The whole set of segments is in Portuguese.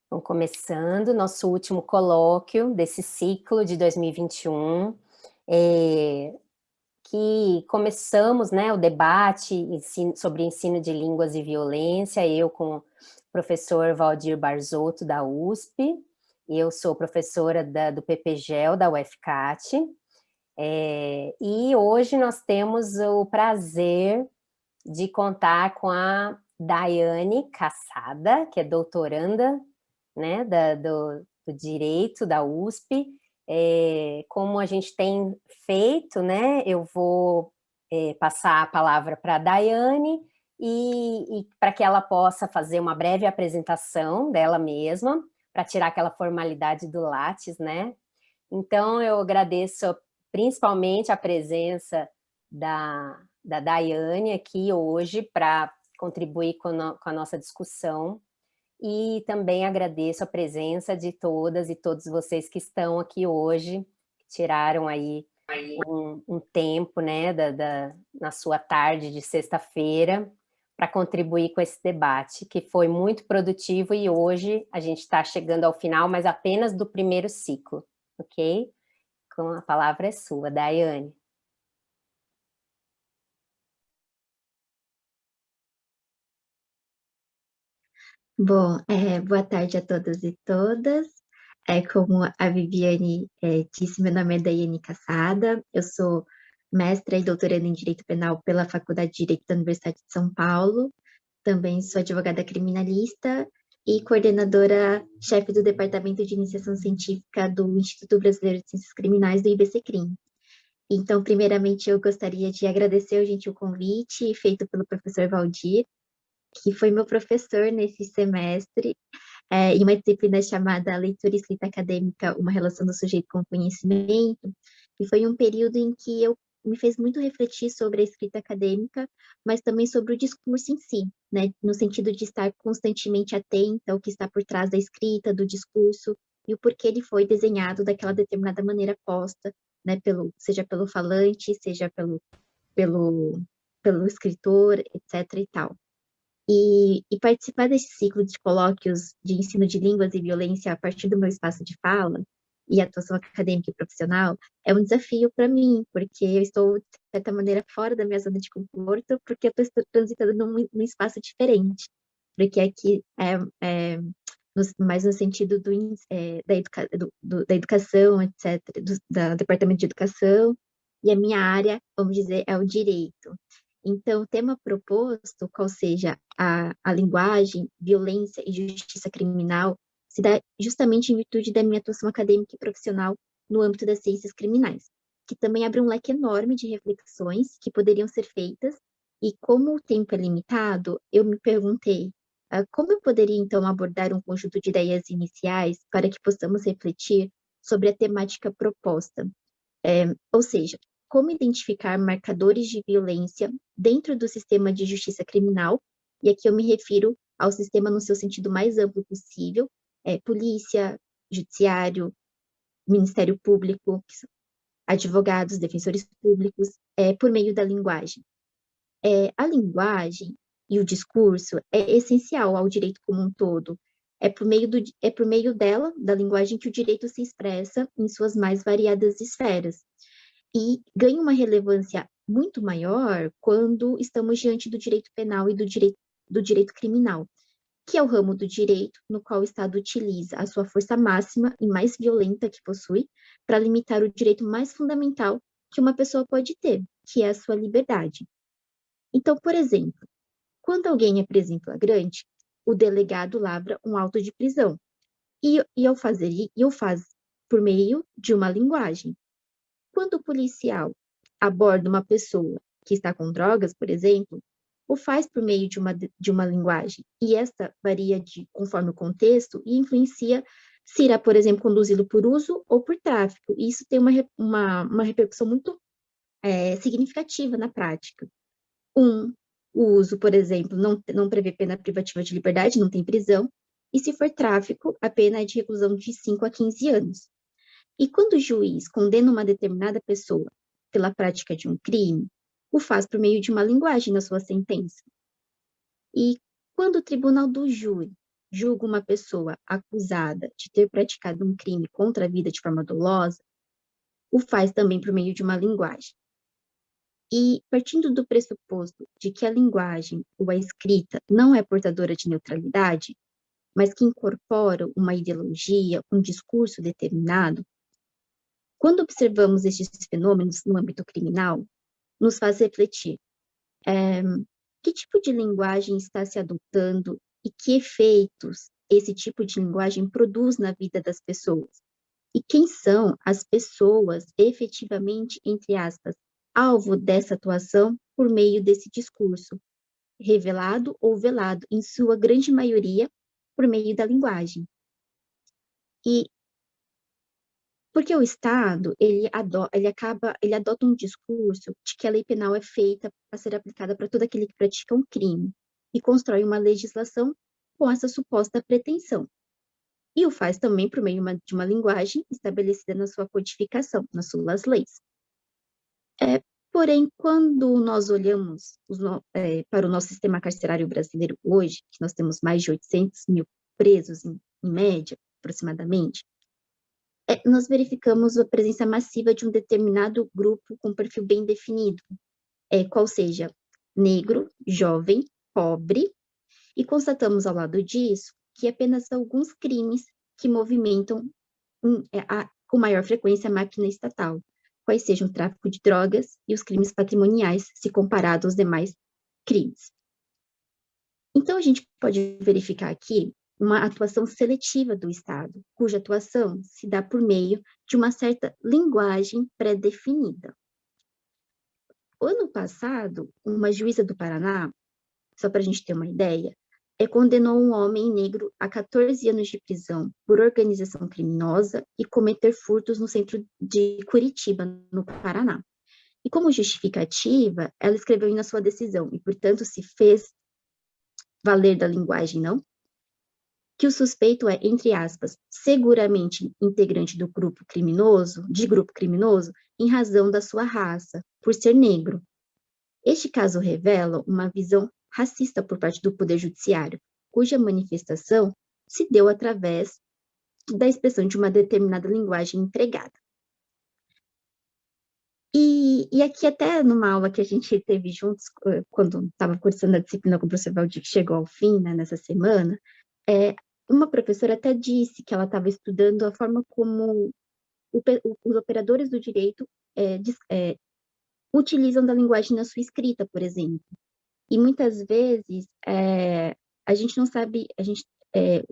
Então, começando nosso último colóquio desse ciclo de 2021, que começamos, né, o debate sobre ensino de línguas e violência, eu com o professor Valdir Barzotto, da USP, e eu sou professora do PPGEL, da UFCAT, e hoje nós temos o prazer de contar com a Daiane Cassada, que é doutoranda, né, do Direito da USP. Como a gente tem feito, né, eu vou passar a palavra para a Daiane e para que ela possa fazer uma breve apresentação dela mesma, para tirar aquela formalidade do Lattes, né? Então, eu agradeço principalmente a presença da Daiane aqui hoje para contribuir com a nossa discussão, e também agradeço a presença de todas e todos vocês que estão aqui hoje, que tiraram aí um tempo, né, na sua tarde de sexta-feira, para contribuir com esse debate, que foi muito produtivo, e hoje a gente está chegando ao final, mas apenas do primeiro ciclo, ok? Com a palavra é sua, Daiane. Bom, boa tarde a todos e todas. Como a Viviane disse, meu nome é Daiane Cassada, eu sou mestra e doutoranda em Direito Penal pela Faculdade de Direito da Universidade de São Paulo, também sou advogada criminalista e coordenadora-chefe do Departamento de Iniciação Científica do Instituto Brasileiro de Ciências Criminais, do IBCCRIM. Então, primeiramente, eu gostaria de agradecer o gentil convite feito pelo professor Valdir, que foi meu professor nesse semestre, em uma disciplina chamada Leitura e Escrita Acadêmica, uma relação do sujeito com o conhecimento, e foi um período em que me fez muito refletir sobre a escrita acadêmica, mas também sobre o discurso em si, né, no sentido de estar constantemente atenta ao que está por trás da escrita, do discurso, e o porquê ele foi desenhado daquela determinada maneira posta, né, seja pelo falante, seja pelo, pelo escritor, etc. e tal. E participar desse ciclo de colóquios de ensino de línguas e violência a partir do meu espaço de fala e atuação acadêmica e profissional é um desafio para mim, porque eu estou, de certa maneira, fora da minha zona de conforto, porque eu estou transitando num espaço diferente. Porque aqui mais no sentido da educação, etc., da departamento de educação, e a minha área, vamos dizer, é o direito. Então, o tema proposto, qual seja a linguagem, violência e justiça criminal, se dá justamente em virtude da minha atuação acadêmica e profissional no âmbito das ciências criminais, que também abre um leque enorme de reflexões que poderiam ser feitas, e como o tempo é limitado, eu me perguntei como eu poderia, então, abordar um conjunto de ideias iniciais para que possamos refletir sobre a temática proposta. Ou seja, como identificar marcadores de violência dentro do sistema de justiça criminal, e aqui eu me refiro ao sistema no seu sentido mais amplo possível, polícia, judiciário, Ministério Público, advogados, defensores públicos, por meio da linguagem. A linguagem e o discurso é essencial ao direito como um todo. É por meio dela, da linguagem, que o direito se expressa em suas mais variadas esferas, e ganha uma relevância muito maior quando estamos diante do direito penal e do direito criminal, que é o ramo do direito no qual o Estado utiliza a sua força máxima e mais violenta que possui para limitar o direito mais fundamental que uma pessoa pode ter, que é a sua liberdade. Então, por exemplo, quando alguém é preso em flagrante, o delegado lavra um auto de prisão, e o faz por meio de uma linguagem. Quando o policial aborda uma pessoa que está com drogas, por exemplo, o faz por meio de uma linguagem, e esta varia conforme o contexto e influencia se irá, por exemplo, conduzi-lo por uso ou por tráfico. E isso tem uma repercussão muito significativa na prática. O uso, por exemplo, não prevê pena privativa de liberdade, não tem prisão, e se for tráfico, a pena é de reclusão de 5 a 15 anos. E quando o juiz condena uma determinada pessoa pela prática de um crime, o faz por meio de uma linguagem na sua sentença. E quando o tribunal do júri julga uma pessoa acusada de ter praticado um crime contra a vida de forma dolosa, o faz também por meio de uma linguagem. E partindo do pressuposto de que a linguagem ou a escrita não é portadora de neutralidade, mas que incorpora uma ideologia, um discurso determinado, quando observamos estes fenômenos no âmbito criminal, nos faz refletir que tipo de linguagem está se adotando e que efeitos esse tipo de linguagem produz na vida das pessoas. E quem são as pessoas efetivamente, entre aspas, alvo dessa atuação por meio desse discurso, revelado ou velado, em sua grande maioria, por meio da linguagem. E porque o Estado, ele adota um discurso de que a lei penal é feita para ser aplicada para todo aquele que pratica um crime, e constrói uma legislação com essa suposta pretensão. E o faz também por meio de uma linguagem estabelecida na sua codificação, nas suas leis. Porém, quando nós olhamos para o nosso sistema carcerário brasileiro hoje, que nós temos mais de 800 mil presos em média, aproximadamente, nós verificamos a presença massiva de um determinado grupo com perfil bem definido, qual seja negro, jovem, pobre, e constatamos ao lado disso que apenas alguns crimes que movimentam com maior frequência a máquina estatal, quais sejam o tráfico de drogas e os crimes patrimoniais, se comparado aos demais crimes. Então, a gente pode verificar aqui uma atuação seletiva do Estado, cuja atuação se dá por meio de uma certa linguagem pré-definida. Ano passado, uma juíza do Paraná, só para a gente ter uma ideia, condenou um homem negro a 14 anos de prisão por organização criminosa e cometer furtos no centro de Curitiba, no Paraná. E como justificativa, ela escreveu na sua decisão, e portanto se fez valer da linguagem, não? Que o suspeito é, entre aspas, seguramente integrante de grupo criminoso, em razão da sua raça, por ser negro. Este caso revela uma visão racista por parte do Poder Judiciário, cuja manifestação se deu através da expressão de uma determinada linguagem empregada. E aqui até numa aula que a gente teve juntos, quando estava cursando a disciplina com o professor Valdir, que chegou ao fim, né, nessa semana, uma professora até disse que ela estava estudando a forma como os operadores do direito utilizam da linguagem na sua escrita, por exemplo. E muitas vezes a gente não sabe,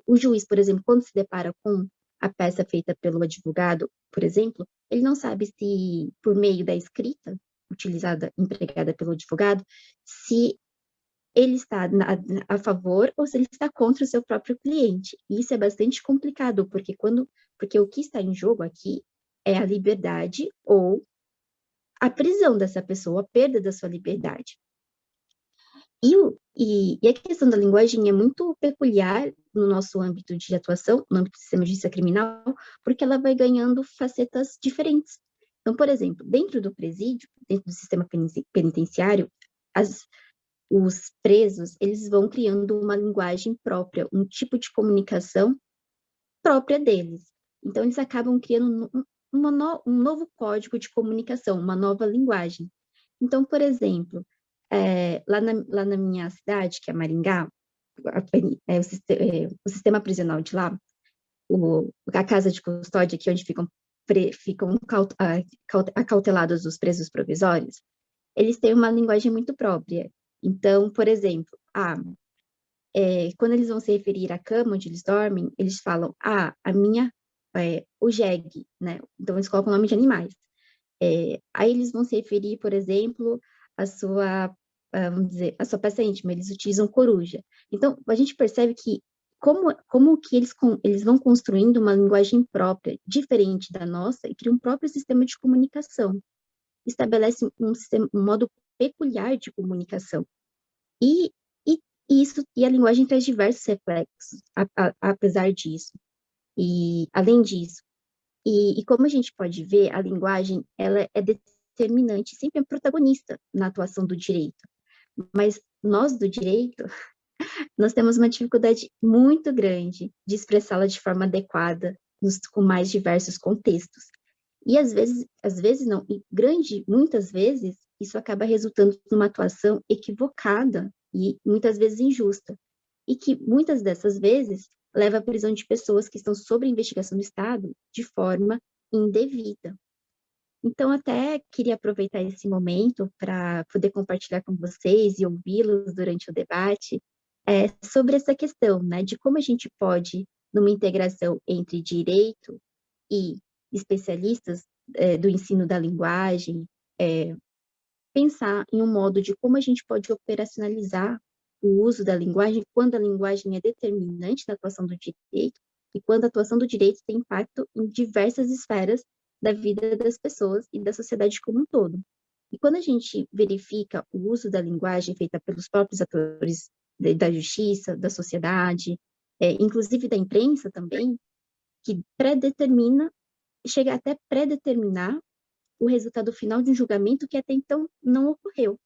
o juiz, por exemplo, quando se depara com a peça feita pelo advogado, por exemplo, ele não sabe se, por meio da escrita empregada pelo advogado, se ele está a favor ou se ele está contra o seu próprio cliente. E isso é bastante complicado, porque o que está em jogo aqui é a liberdade ou a prisão dessa pessoa, a perda da sua liberdade. E a questão da linguagem é muito peculiar no nosso âmbito de atuação, no âmbito do sistema de justiça criminal, porque ela vai ganhando facetas diferentes. Então, por exemplo, dentro do presídio, dentro do sistema penitenciário, os presos, eles vão criando uma linguagem própria, um tipo de comunicação própria deles. Então, eles acabam criando um novo código de comunicação, uma nova linguagem. Então, por exemplo, lá na minha cidade, que é Maringá, o sistema prisional de lá, a casa de custódia, aqui onde ficam acautelados os presos provisórios, eles têm uma linguagem muito própria. Então, por exemplo, quando eles vão se referir à cama onde eles dormem, eles falam, o jegue, né? Então, eles colocam o nome de animais. Aí eles vão se referir, por exemplo, à sua, vamos dizer, a sua peça íntima, eles utilizam coruja. Então, a gente percebe que como que eles vão construindo uma linguagem própria, diferente da nossa, e criam um próprio sistema de comunicação. Estabelece um modo peculiar de comunicação. E a linguagem traz diversos reflexos, apesar disso. E, além disso, e como a gente pode ver, a linguagem ela é determinante, sempre é protagonista na atuação do direito. Mas nós do direito, nós temos uma dificuldade muito grande de expressá-la de forma adequada com mais diversos contextos. E às vezes não, e muitas vezes, isso acaba resultando numa atuação equivocada e muitas vezes injusta. E que muitas dessas vezes leva à prisão de pessoas que estão sob investigação do Estado de forma indevida. Então, até queria aproveitar esse momento para poder compartilhar com vocês e ouvi-los durante o debate sobre essa questão, né, de como a gente pode, numa integração entre direito e especialistas do ensino da linguagem, pensar em um modo de como a gente pode operacionalizar o uso da linguagem quando a linguagem é determinante na atuação do direito e quando a atuação do direito tem impacto em diversas esferas da vida das pessoas e da sociedade como um todo. E quando a gente verifica o uso da linguagem feita pelos próprios atores da justiça, da sociedade, inclusive da imprensa também, que chega até a predeterminar o resultado final de um julgamento que até então não ocorreu.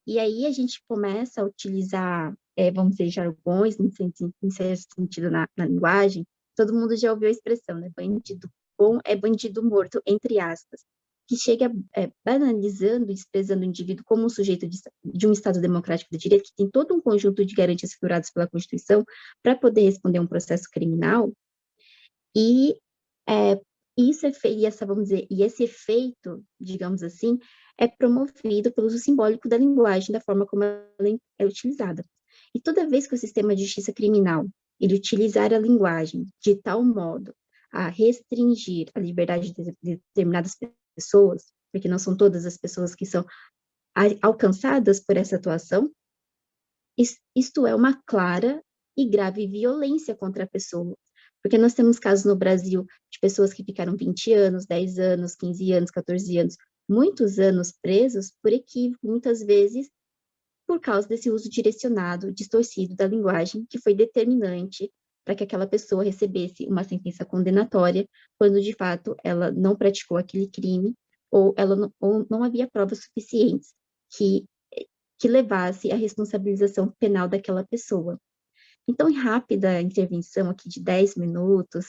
E aí a gente começa a utilizar, vamos dizer, jargões, em certo sentido, na linguagem. Todo mundo já ouviu a expressão, né? Bandido bom é bandido morto, entre aspas, que chega banalizando e expressando o indivíduo como um sujeito de um Estado democrático de direito, que tem todo um conjunto de garantias asseguradas pela Constituição para poder responder a um processo criminal. E isso vamos dizer, e esse efeito, digamos assim, é promovido pelo uso simbólico da linguagem, da forma como ela é utilizada. E toda vez que o sistema de justiça criminal ele utilizar a linguagem de tal modo a restringir a liberdade de determinadas pessoas, porque não são todas as pessoas que são alcançadas por essa atuação, isto é uma clara e grave violência contra a pessoa. Porque nós temos casos no Brasil de pessoas que ficaram 20 anos, 10 anos, 15 anos, 14 anos, muitos anos presos por equívoco, muitas vezes por causa desse uso direcionado, distorcido da linguagem, que foi determinante para que aquela pessoa recebesse uma sentença condenatória, quando de fato ela não praticou aquele crime, ou não havia provas suficientes que levasse à responsabilização penal daquela pessoa. Então, em rápida intervenção aqui de 10 minutos,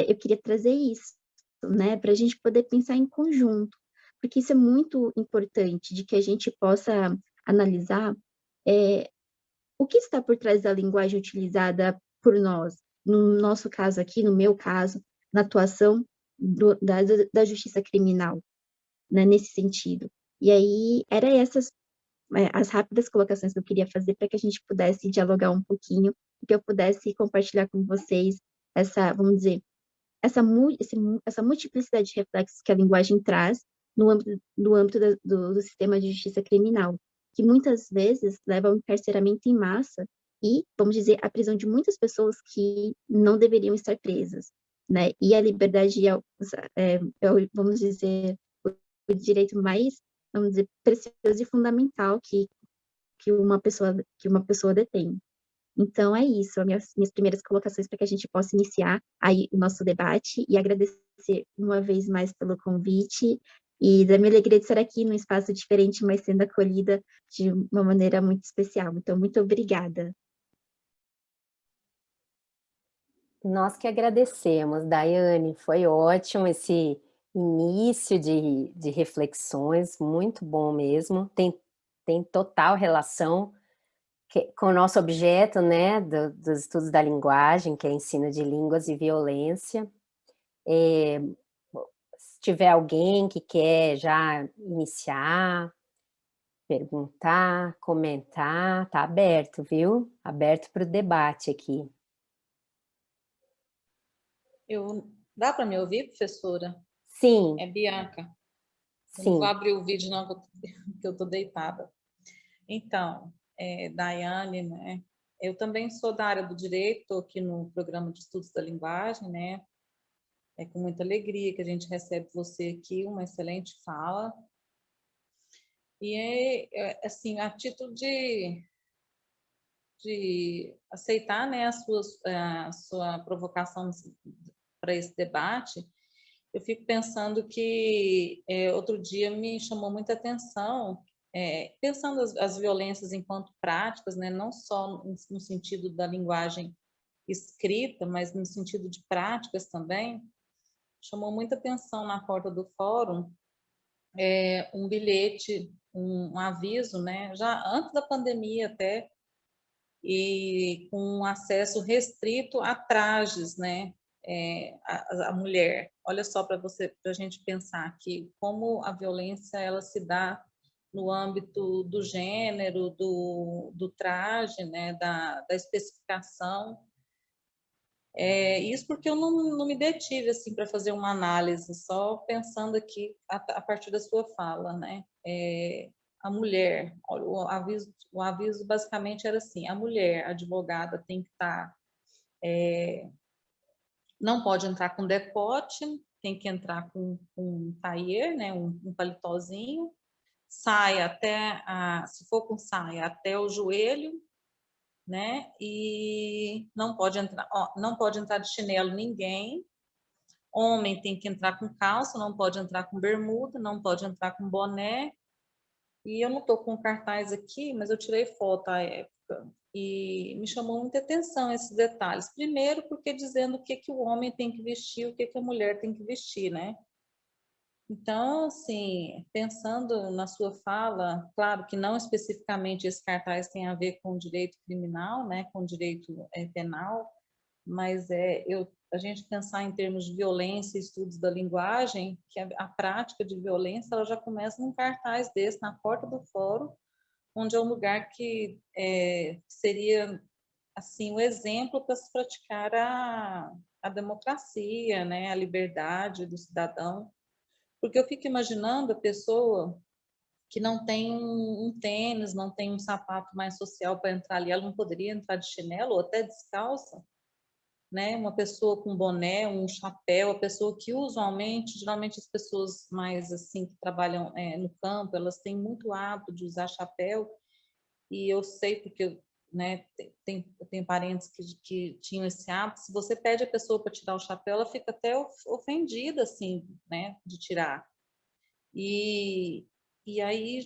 eu queria trazer isso, né, para a gente poder pensar em conjunto, porque isso é muito importante, de que a gente possa analisar o que está por trás da linguagem utilizada por nós, no nosso caso aqui, no meu caso, na atuação da justiça criminal, né, nesse sentido. E aí, eram essas as rápidas colocações que eu queria fazer para que a gente pudesse dialogar um pouquinho, e que eu pudesse compartilhar com vocês vamos dizer, essa multiplicidade de reflexos que a linguagem traz no âmbito do sistema de justiça criminal, que muitas vezes leva ao encarceramento em massa e, vamos dizer, a prisão de muitas pessoas que não deveriam estar presas, né? E a liberdade vamos dizer, o direito mais, vamos dizer, precioso e fundamental que uma pessoa detém. Então, é isso, minhas primeiras colocações para que a gente possa iniciar aí o nosso debate e agradecer uma vez mais pelo convite e da minha alegria de estar aqui num espaço diferente, mas sendo acolhida de uma maneira muito especial. Então, muito obrigada. Nós que agradecemos, Daiane, foi ótimo esse início de reflexões, muito bom mesmo, tem total relação com o nosso objeto, né, dos estudos da linguagem, que é ensino de línguas e violência. Se tiver alguém que quer já iniciar, perguntar, comentar, tá aberto, viu? Aberto para o debate aqui. Dá para me ouvir, professora? Sim. É Bianca. Sim. Eu não vou abrir o vídeo não, que eu estou deitada. Então, Daiane, né? Eu também sou da área do direito, estou aqui no programa de estudos da linguagem, né? É com muita alegria que a gente recebe você aqui, uma excelente fala. E assim, a título de aceitar, né, a sua provocação para esse debate, eu fico pensando que outro dia me chamou muita atenção pensando as violências enquanto práticas, né, não só no sentido da linguagem escrita, mas no sentido de práticas também, chamou muita atenção na porta do fórum um bilhete, um aviso, né, já antes da pandemia até, e com acesso restrito a trajes, né, a mulher. Olha só para a gente pensar aqui como a violência ela se dá no âmbito do gênero, do traje, né, da especificação. Isso porque eu não me detive assim para fazer uma análise, só pensando aqui a partir da sua fala, né? A mulher, olha, o aviso basicamente era assim: a mulher advogada tem que estar, não pode entrar com decote, tem que entrar com um tailleur, né? Um paletózinho, saia até se for com saia até o joelho, né? E não pode entrar de chinelo ninguém. Homem tem que entrar com calça, não pode entrar com bermuda, não pode entrar com boné. E eu não estou com cartaz aqui, mas eu tirei foto à época. E me chamou muita atenção esses detalhes. Primeiro, porque dizendo o que o homem tem que vestir, o que a mulher tem que vestir, né? Então, assim, pensando na sua fala, claro que não especificamente esse cartaz tem a ver com direito criminal, né, com direito penal, mas a gente pensar em termos de violência, estudos da linguagem, que a prática de violência ela já começa num cartaz desse, na porta do fórum, onde é um lugar que seria assim o exemplo para se praticar a democracia, né, a liberdade do cidadão. Porque eu fico imaginando a pessoa que não tem um tênis, não tem um sapato mais social para entrar ali, ela não poderia entrar de chinelo ou até descalça, né? Uma pessoa com boné, um chapéu, a pessoa que usualmente, geralmente as pessoas mais assim que trabalham no campo, elas têm muito hábito de usar chapéu, e eu sei porque né, tem parentes que tinham esse hábito. Se você pede a pessoa para tirar o chapéu, ela fica até ofendida assim, né, de tirar. E aí,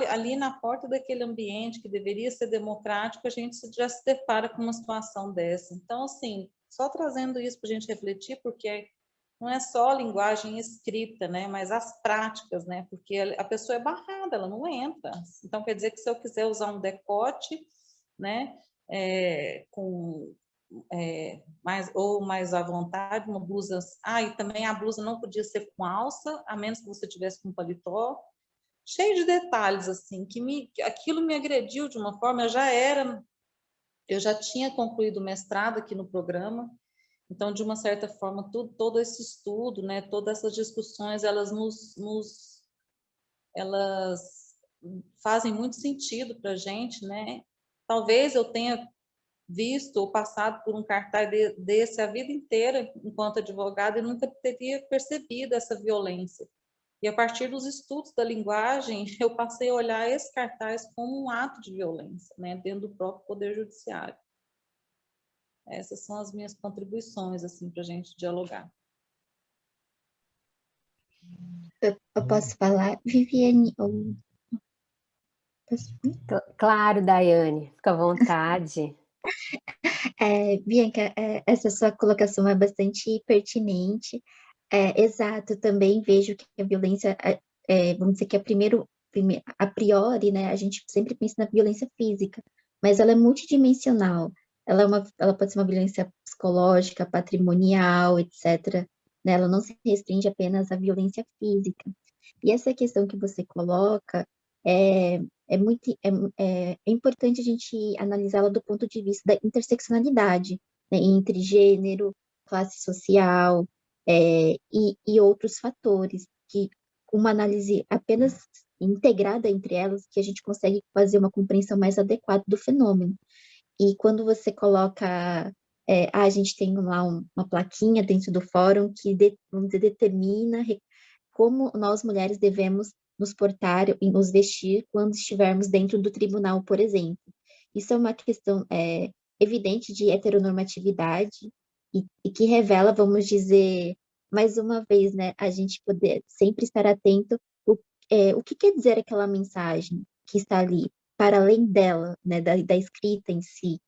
ali na porta daquele ambiente que deveria ser democrático, a gente já se depara com uma situação dessa. Então, assim, só trazendo isso para a gente refletir, porque não é só a linguagem escrita, né, mas as práticas, né, porque a pessoa é barrada, ela não entra. Então, quer dizer que se eu quiser usar um decote, né, com mais à vontade, uma blusa. E também a blusa não podia ser com alça, a menos que você tivesse com paletó. Cheio de detalhes, assim, aquilo me agrediu de uma forma. Eu já tinha concluído o mestrado aqui no programa, então, de uma certa forma, todo esse estudo, né, todas essas discussões, elas elas fazem muito sentido para a gente, né? Talvez eu tenha visto ou passado por um cartaz desse a vida inteira enquanto advogada e nunca teria percebido essa violência. E a partir dos estudos da linguagem, eu passei a olhar esse cartaz como um ato de violência, né, dentro do próprio Poder Judiciário. Essas são as minhas contribuições, assim, para a gente dialogar. Eu posso falar, Viviane? Claro, Daiane, fica à vontade. Bianca, essa sua colocação é bastante pertinente. Exato, também vejo que a violência, vamos dizer que a priori, né, a gente sempre pensa na violência física, mas ela é multidimensional. Ela pode ser uma violência psicológica, patrimonial, etc. Né? Ela não se restringe apenas à violência física. E essa questão que você coloca é importante a gente analisá-la do ponto de vista da interseccionalidade, né, entre gênero, classe social, e outros fatores, que uma análise apenas integrada entre elas, que a gente consegue fazer uma compreensão mais adequada do fenômeno. E quando você coloca, a gente tem lá uma plaquinha dentro do fórum que vamos dizer, determina como nós mulheres devemos nos portar e nos vestir quando estivermos dentro do tribunal, por exemplo. Isso é uma questão evidente de heteronormatividade e que revela, vamos dizer, mais uma vez, né, a gente poder sempre estar atento o que quer dizer aquela mensagem, que está ali, para além dela, né, da escrita em si.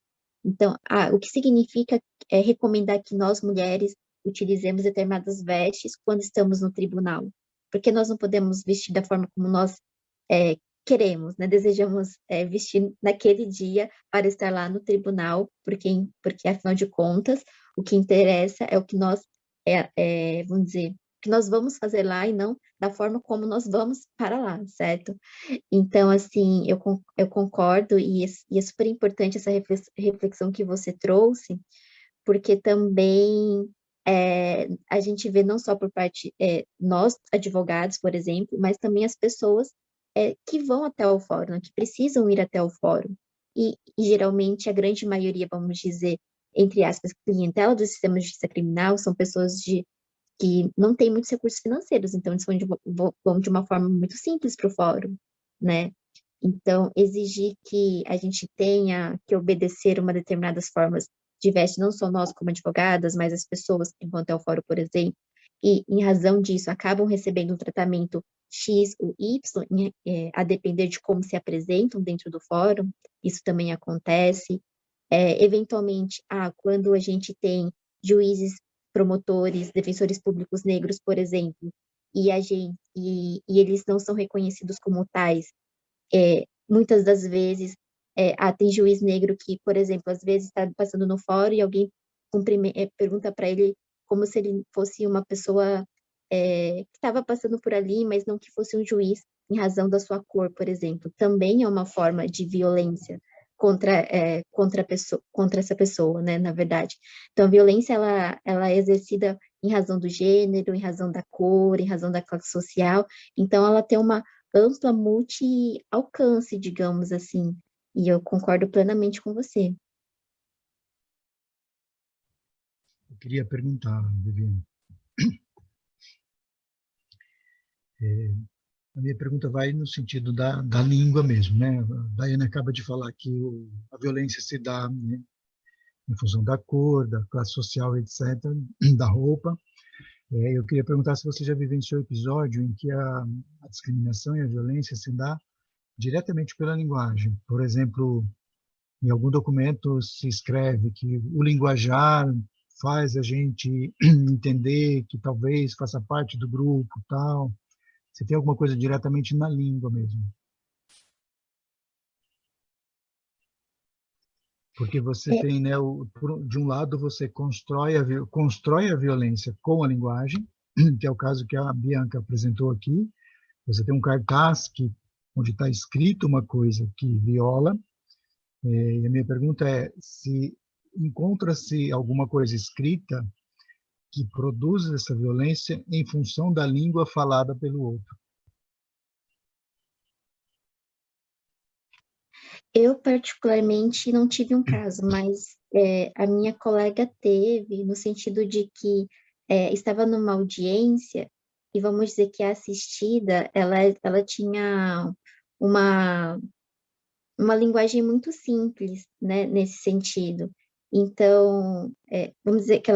Então, o que significa recomendar que nós, mulheres, utilizemos determinadas vestes quando estamos no tribunal? Porque nós não podemos vestir da forma como nós é, queremos, né? Desejamos vestir naquele dia para estar lá no tribunal, porque afinal de contas, o que interessa é o que nós, vamos dizer, que nós vamos fazer lá e não da forma como nós vamos para lá, certo? Então, assim, eu concordo e é super importante essa reflexão que você trouxe, porque também a gente vê não só por parte, nós, advogados, por exemplo, mas também as pessoas que vão até o fórum, né, que precisam ir até o fórum. E geralmente a grande maioria, vamos dizer, entre aspas, clientela do sistema de justiça criminal são pessoas que não têm muitos recursos financeiros, então eles vão de uma forma muito simples para o fórum, né? Então, exigir que a gente tenha que obedecer uma determinadas formas de veste, não só nós como advogadas, mas as pessoas que vão até o fórum, por exemplo, e em razão disso acabam recebendo um tratamento X ou Y, a depender de como se apresentam dentro do fórum, isso também acontece. Eventualmente, quando a gente tem juízes, promotores, defensores públicos negros, por exemplo, e eles não são reconhecidos como tais, muitas das vezes, tem juiz negro que, por exemplo, às vezes está passando no fórum e alguém pergunta para ele como se ele fosse uma pessoa que estava passando por ali, mas não que fosse um juiz em razão da sua cor, por exemplo. Também é uma forma de violência contra essa pessoa, né, na verdade. Então, a violência, ela é exercida em razão do gênero, em razão da cor, em razão da classe social. Então, ela tem uma ampla multi-alcance, digamos assim. E eu concordo plenamente com você. Eu queria perguntar, Viviane. A minha pergunta vai no sentido da língua mesmo, né? A Daiane acaba de falar que a violência se dá, né, em função da cor, da classe social, etc., da roupa. Eu queria perguntar se você já vivenciou episódio em que a discriminação e a violência se dá diretamente pela linguagem. Por exemplo, em algum documento se escreve que o linguajar faz a gente entender que talvez faça parte do grupo, tal. Você tem alguma coisa diretamente na língua mesmo? Porque você tem, né, de um lado você constrói a violência com a linguagem, que é o caso que a Bianca apresentou aqui. Você tem um cartaz onde está escrito uma coisa que viola. E a minha pergunta é se encontra-se alguma coisa escrita que produz essa violência em função da língua falada pelo outro. Eu, particularmente, não tive um caso, mas a minha colega teve, no sentido de que estava numa audiência, e vamos dizer que a assistida, ela tinha uma, uma linguagem muito simples, né, nesse sentido. Então, vamos dizer que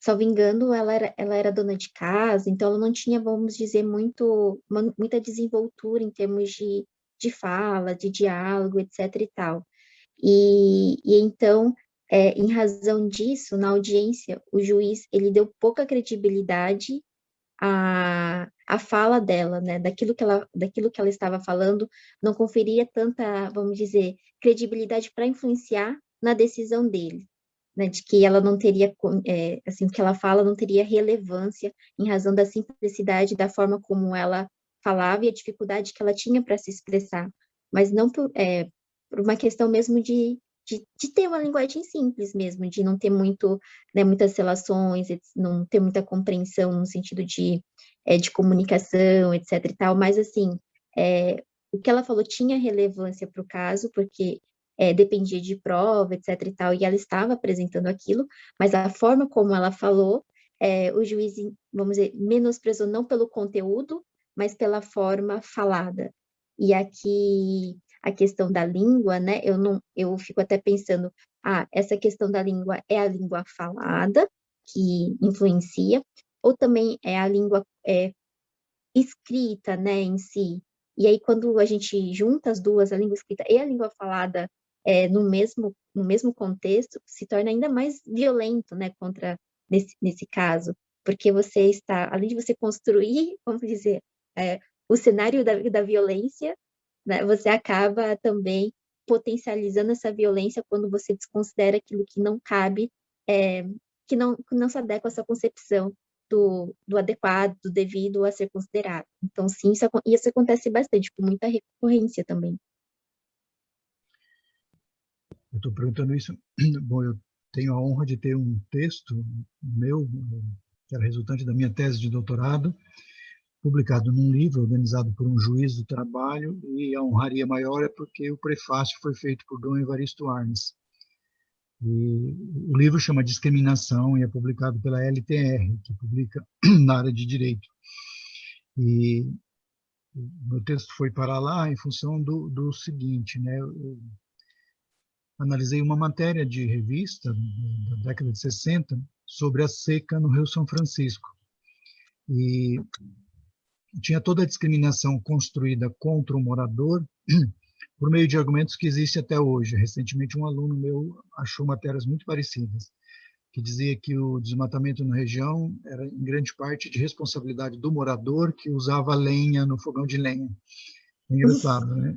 salvo engano, ela era dona de casa, então ela não tinha, vamos dizer, muita desenvoltura em termos de fala, de diálogo, etc. e tal. E então, em razão disso, na audiência, o juiz ele deu pouca credibilidade à fala dela, né? Daquilo que ela estava falando, não conferia tanta, vamos dizer, credibilidade para influenciar na decisão dele, né? De que ela não teria, assim, o que ela fala não teria relevância em razão da simplicidade da forma como ela falava e a dificuldade que ela tinha para se expressar, mas não por uma questão mesmo de ter uma linguagem simples mesmo, de não ter né, muitas relações, não ter muita compreensão no sentido de comunicação, etc. e tal, mas assim, o que ela falou tinha relevância para o caso, porque dependia de prova, etc. e tal, e ela estava apresentando aquilo, mas a forma como ela falou, o juiz, vamos dizer, menosprezou não pelo conteúdo, mas pela forma falada. E aqui a questão da língua, né? Eu fico até pensando, essa questão da língua é a língua falada que influencia, ou também é a língua escrita, né, em si. E aí, quando a gente junta as duas, a língua escrita e a língua falada, no mesmo contexto, se torna ainda mais violento, né, nesse caso, porque você está, além de você construir, vamos dizer, o cenário da violência, né, você acaba também potencializando essa violência quando você desconsidera aquilo que não cabe, que não se adequa à sua concepção do adequado, do devido a ser considerado. Então, sim, isso acontece bastante, com muita recorrência também. Eu estou perguntando isso. Bom, eu tenho a honra de ter um texto meu, que era resultante da minha tese de doutorado, publicado num livro organizado por um juiz do trabalho, e a honraria maior é porque o prefácio foi feito por Dom Evaristo Arnes. E o livro chama Discriminação e é publicado pela LTR, que publica na área de direito. E o meu texto foi para lá em função do seguinte, né? Eu analisei uma matéria de revista da década de 60 sobre a seca no Rio São Francisco. E tinha toda a discriminação construída contra o morador por meio de argumentos que existem até hoje. Recentemente, um aluno meu achou matérias muito parecidas, que dizia que o desmatamento na região era, em grande parte, de responsabilidade do morador que usava lenha no fogão de lenha. É engraçado, né?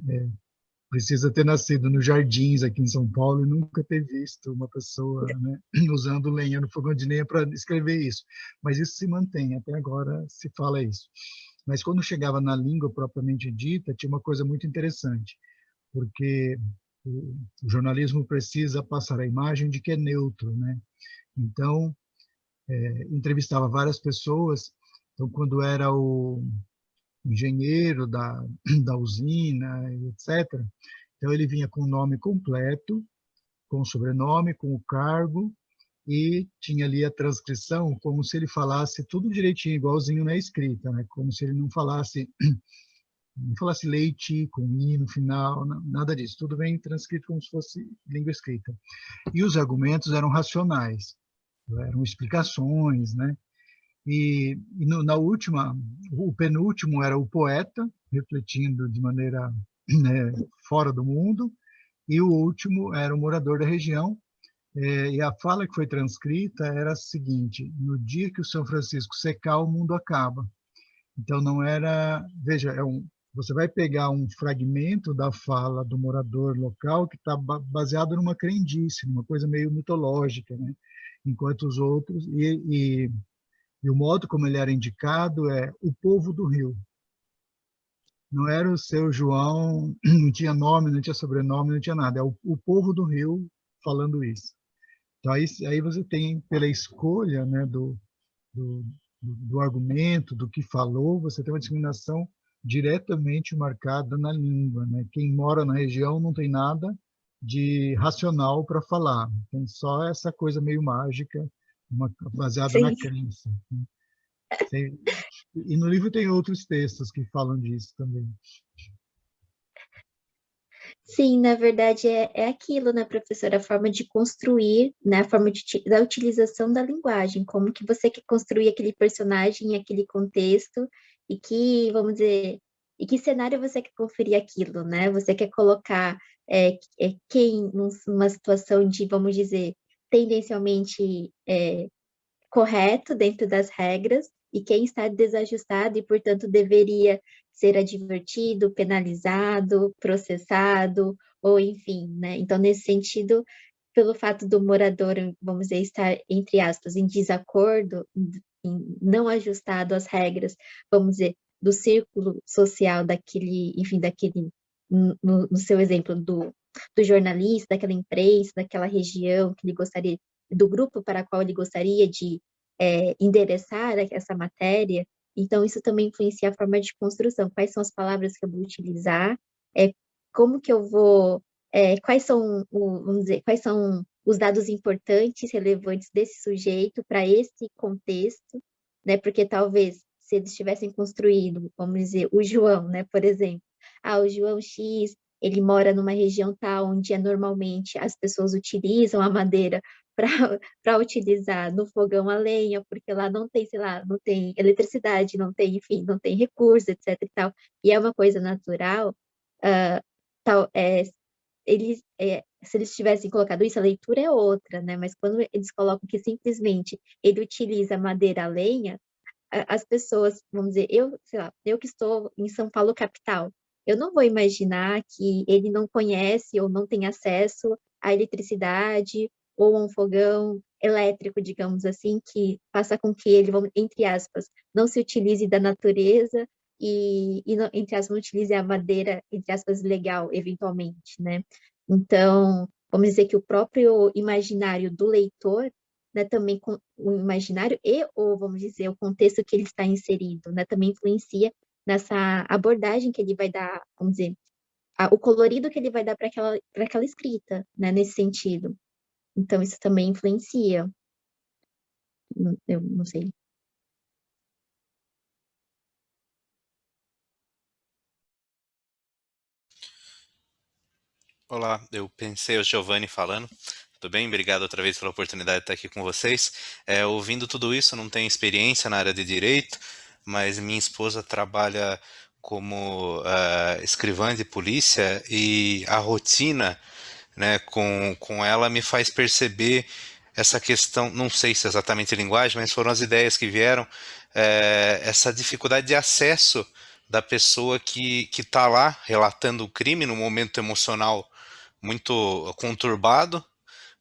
Precisa ter nascido nos Jardins, aqui em São Paulo, e nunca ter visto uma pessoa, né, usando lenha no fogão de lenha para escrever isso. Mas isso se mantém, até agora se fala isso. Mas quando chegava na língua propriamente dita, tinha uma coisa muito interessante, porque o jornalismo precisa passar a imagem de que é neutro, né? Então, entrevistava várias pessoas. Então, quando era o engenheiro da usina, etc., então ele vinha com o nome completo, com o sobrenome, com o cargo, e tinha ali a transcrição como se ele falasse tudo direitinho, igualzinho na escrita, né? Como se ele não falasse leite com i no final, nada disso. Tudo bem transcrito como se fosse língua escrita. E os argumentos eram racionais, eram explicações, né? E na última, o penúltimo era o poeta, refletindo de maneira, né, fora do mundo, e o último era o morador da região. E a fala que foi transcrita era a seguinte: no dia que o São Francisco secar, o mundo acaba. Então não era, veja, você vai pegar um fragmento da fala do morador local que está baseado numa crendice, numa coisa meio mitológica, né? Enquanto os outros, e o modo como ele era indicado é o povo do Rio. Não era o seu João, não tinha nome, não tinha sobrenome, não tinha nada. É o povo do Rio falando isso. Então, aí você tem, pela escolha, né, do argumento, do que falou, você tem uma discriminação diretamente marcada na língua, né? Quem mora na região não tem nada de racional para falar, tem só essa coisa meio mágica, baseada na crença, né? E no livro tem outros textos que falam disso também. Sim, na verdade é aquilo, né, professora? A forma de construir, né, a forma da utilização da linguagem, como que você quer construir aquele personagem, aquele contexto, e que, vamos dizer, e que cenário você quer conferir aquilo, né? Você quer colocar quem numa situação de, vamos dizer, tendencialmente correto dentro das regras, e quem está desajustado e, portanto, deveria ser advertido, penalizado, processado, ou enfim, né? Então, nesse sentido, pelo fato do morador, vamos dizer, estar, entre aspas, em desacordo, não ajustado às regras, vamos dizer, do círculo social daquele, enfim, no seu exemplo, do jornalista, daquela imprensa, daquela região que ele gostaria, do grupo para qual ele gostaria de endereçar essa matéria. Então, isso também influencia a forma de construção. Quais são as palavras que eu vou utilizar? Como que eu vou... vamos dizer, quais são os dados importantes, relevantes desse sujeito para esse contexto, né? Porque talvez, se eles tivessem construído, vamos dizer, o João, né, por exemplo, o João X ele mora numa região tal, onde normalmente as pessoas utilizam a madeira para utilizar no fogão a lenha, porque lá não tem, sei lá, não tem eletricidade, não tem, enfim, não tem recurso, etc e tal, e é uma coisa natural, tal, se eles tivessem colocado isso, a leitura é outra, né? Mas quando eles colocam que simplesmente ele utiliza madeira a lenha, as pessoas, vamos dizer, eu, sei lá, eu que estou em São Paulo capital, eu não vou imaginar que ele não conhece ou não tem acesso à eletricidade ou a um fogão elétrico, digamos assim, que faça com que ele, entre aspas, não se utilize da natureza e entre aspas, não utilize a madeira, entre aspas, legal, eventualmente, né? Então, vamos dizer que o próprio imaginário do leitor, né, também com o imaginário e, ou vamos dizer, o contexto que ele está inserido, né, também influencia nessa abordagem que ele vai dar, vamos dizer, o colorido que ele vai dar para aquela escrita, né, nesse sentido. Então, isso também influencia. Eu não sei. Olá, eu pensei o Giovanni falando. Tudo bem? Obrigado outra vez pela oportunidade de estar aqui com vocês. Ouvindo tudo isso, eu não tenho experiência na área de direito, mas minha esposa trabalha como escrivã de polícia e a rotina, né, com ela me faz perceber essa questão, não sei se é exatamente linguagem, mas foram as ideias que vieram, essa dificuldade de acesso da pessoa que está lá relatando o crime no momento emocional muito conturbado,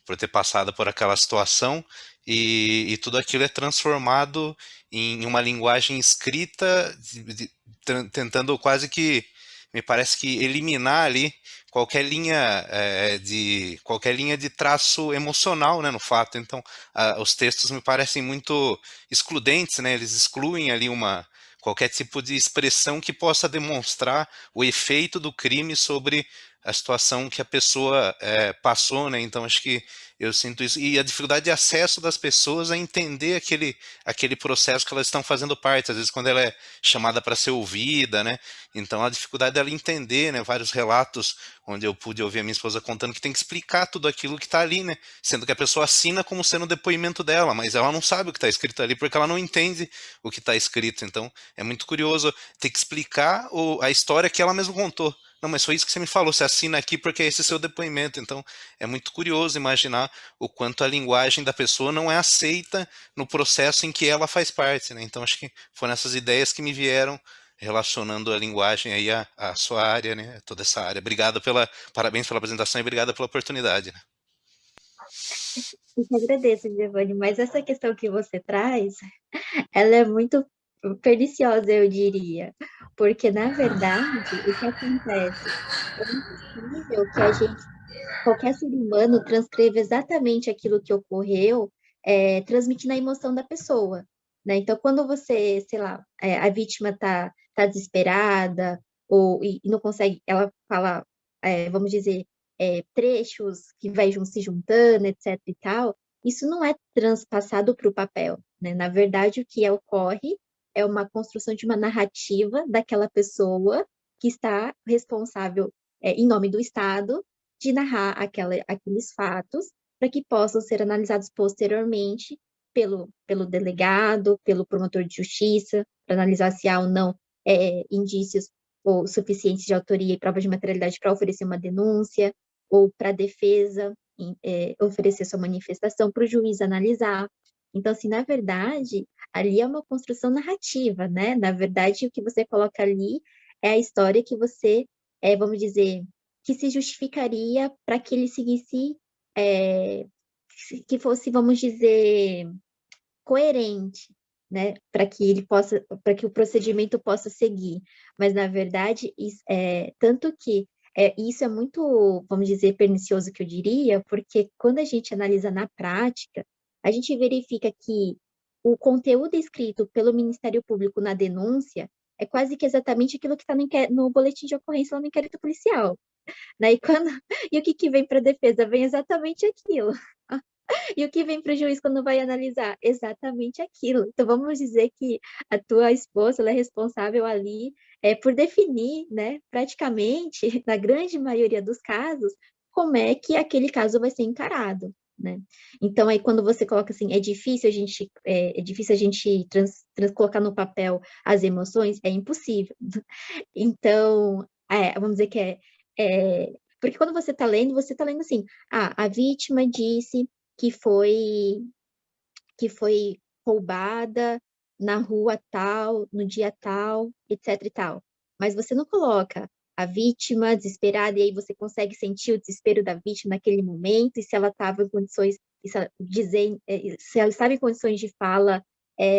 por ter passado por aquela situação, e tudo aquilo é transformado em uma linguagem escrita, tentando quase que, me parece que eliminar ali qualquer linha de traço emocional, né, no fato. Então, os textos me parecem muito excludentes, né? Eles excluem ali qualquer tipo de expressão que possa demonstrar o efeito do crime sobre a situação que a pessoa passou, né? Então acho que eu sinto isso. E a dificuldade de acesso das pessoas a entender aquele processo que elas estão fazendo parte. Às vezes quando ela é chamada para ser ouvida, né? Então a dificuldade dela entender, né? Vários relatos onde eu pude ouvir a minha esposa contando que tem que explicar tudo aquilo que está ali, né? Sendo que a pessoa assina como sendo o depoimento dela, mas ela não sabe o que está escrito ali porque ela não entende o que está escrito. Então é muito curioso ter que explicar a história que ela mesma contou. Não, mas foi isso que você me falou, você assina aqui porque esse é seu depoimento. Então, é muito curioso imaginar o quanto a linguagem da pessoa não é aceita no processo em que ela faz parte, né? Então, acho que foram essas ideias que me vieram relacionando a linguagem aí à sua área, né? Toda essa área. Parabéns pela apresentação e obrigado pela oportunidade, né? Eu que agradeço, Giovanni, mas essa questão que você traz, ela é muito perniciosa, eu diria, porque, na verdade, o que acontece? É impossível que qualquer ser humano transcreva exatamente aquilo que ocorreu, transmitindo a emoção da pessoa, né? Então, quando você, sei lá, a vítima tá desesperada, e não consegue, ela fala, vamos dizer, trechos que vai se juntando, etc e tal, isso não é transpassado para o papel, né? Na verdade, o que ocorre é uma construção de uma narrativa daquela pessoa que está responsável, em nome do Estado, de narrar aqueles fatos para que possam ser analisados posteriormente pelo delegado, pelo promotor de justiça, para analisar se há ou não indícios ou suficientes de autoria e prova de materialidade para oferecer uma denúncia, ou para a defesa oferecer sua manifestação para o juiz analisar. Então, assim, na verdade, ali é uma construção narrativa, né? Na verdade, o que você coloca ali é a história que você, vamos dizer, que se justificaria para que ele seguisse, que fosse, vamos dizer, coerente, né, para que o procedimento possa seguir. Mas, na verdade, tanto que isso é muito, vamos dizer, pernicioso que eu diria, porque quando a gente analisa na prática, a gente verifica que o conteúdo escrito pelo Ministério Público na denúncia é quase que exatamente aquilo que está no boletim de ocorrência lá no inquérito policial. Né? E o que vem para a defesa? Vem exatamente aquilo. E o que vem para o juiz quando vai analisar? Exatamente aquilo. Então, vamos dizer que a tua esposa ela é responsável ali por definir, né, praticamente, na grande maioria dos casos, como é que aquele caso vai ser encarado, né? Então, aí, quando você coloca assim, é difícil a gente colocar no papel as emoções, é impossível. Então, vamos dizer que porque quando você está lendo assim, a vítima disse que foi roubada na rua tal, no dia tal, etc e tal. Mas você não coloca a vítima desesperada e aí você consegue sentir o desespero da vítima naquele momento e se ela estava em condições, se ela estava em condições de fala,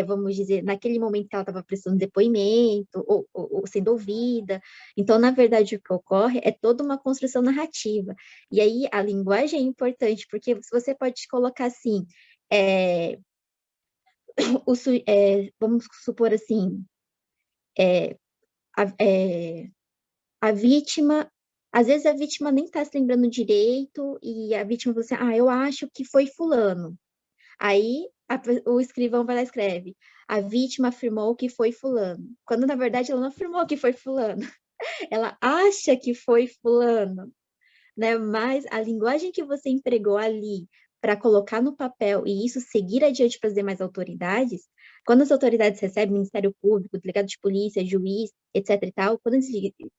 vamos dizer, naquele momento que ela estava prestando depoimento ou sendo ouvida. Então, na verdade, o que ocorre é toda uma construção narrativa. E aí a linguagem é importante, porque você pode colocar assim, vamos supor assim, a, é, a vítima, às vezes a vítima nem está se lembrando direito, e a vítima fala assim, eu acho que foi fulano. Aí o escrivão vai lá e escreve, a vítima afirmou que foi fulano, quando na verdade ela não afirmou que foi fulano, ela acha que foi fulano, né? Mas a linguagem que você empregou ali para colocar no papel e isso seguir adiante para as demais autoridades, quando as autoridades recebem, Ministério Público, delegado de polícia, juiz, etc e tal, quando eles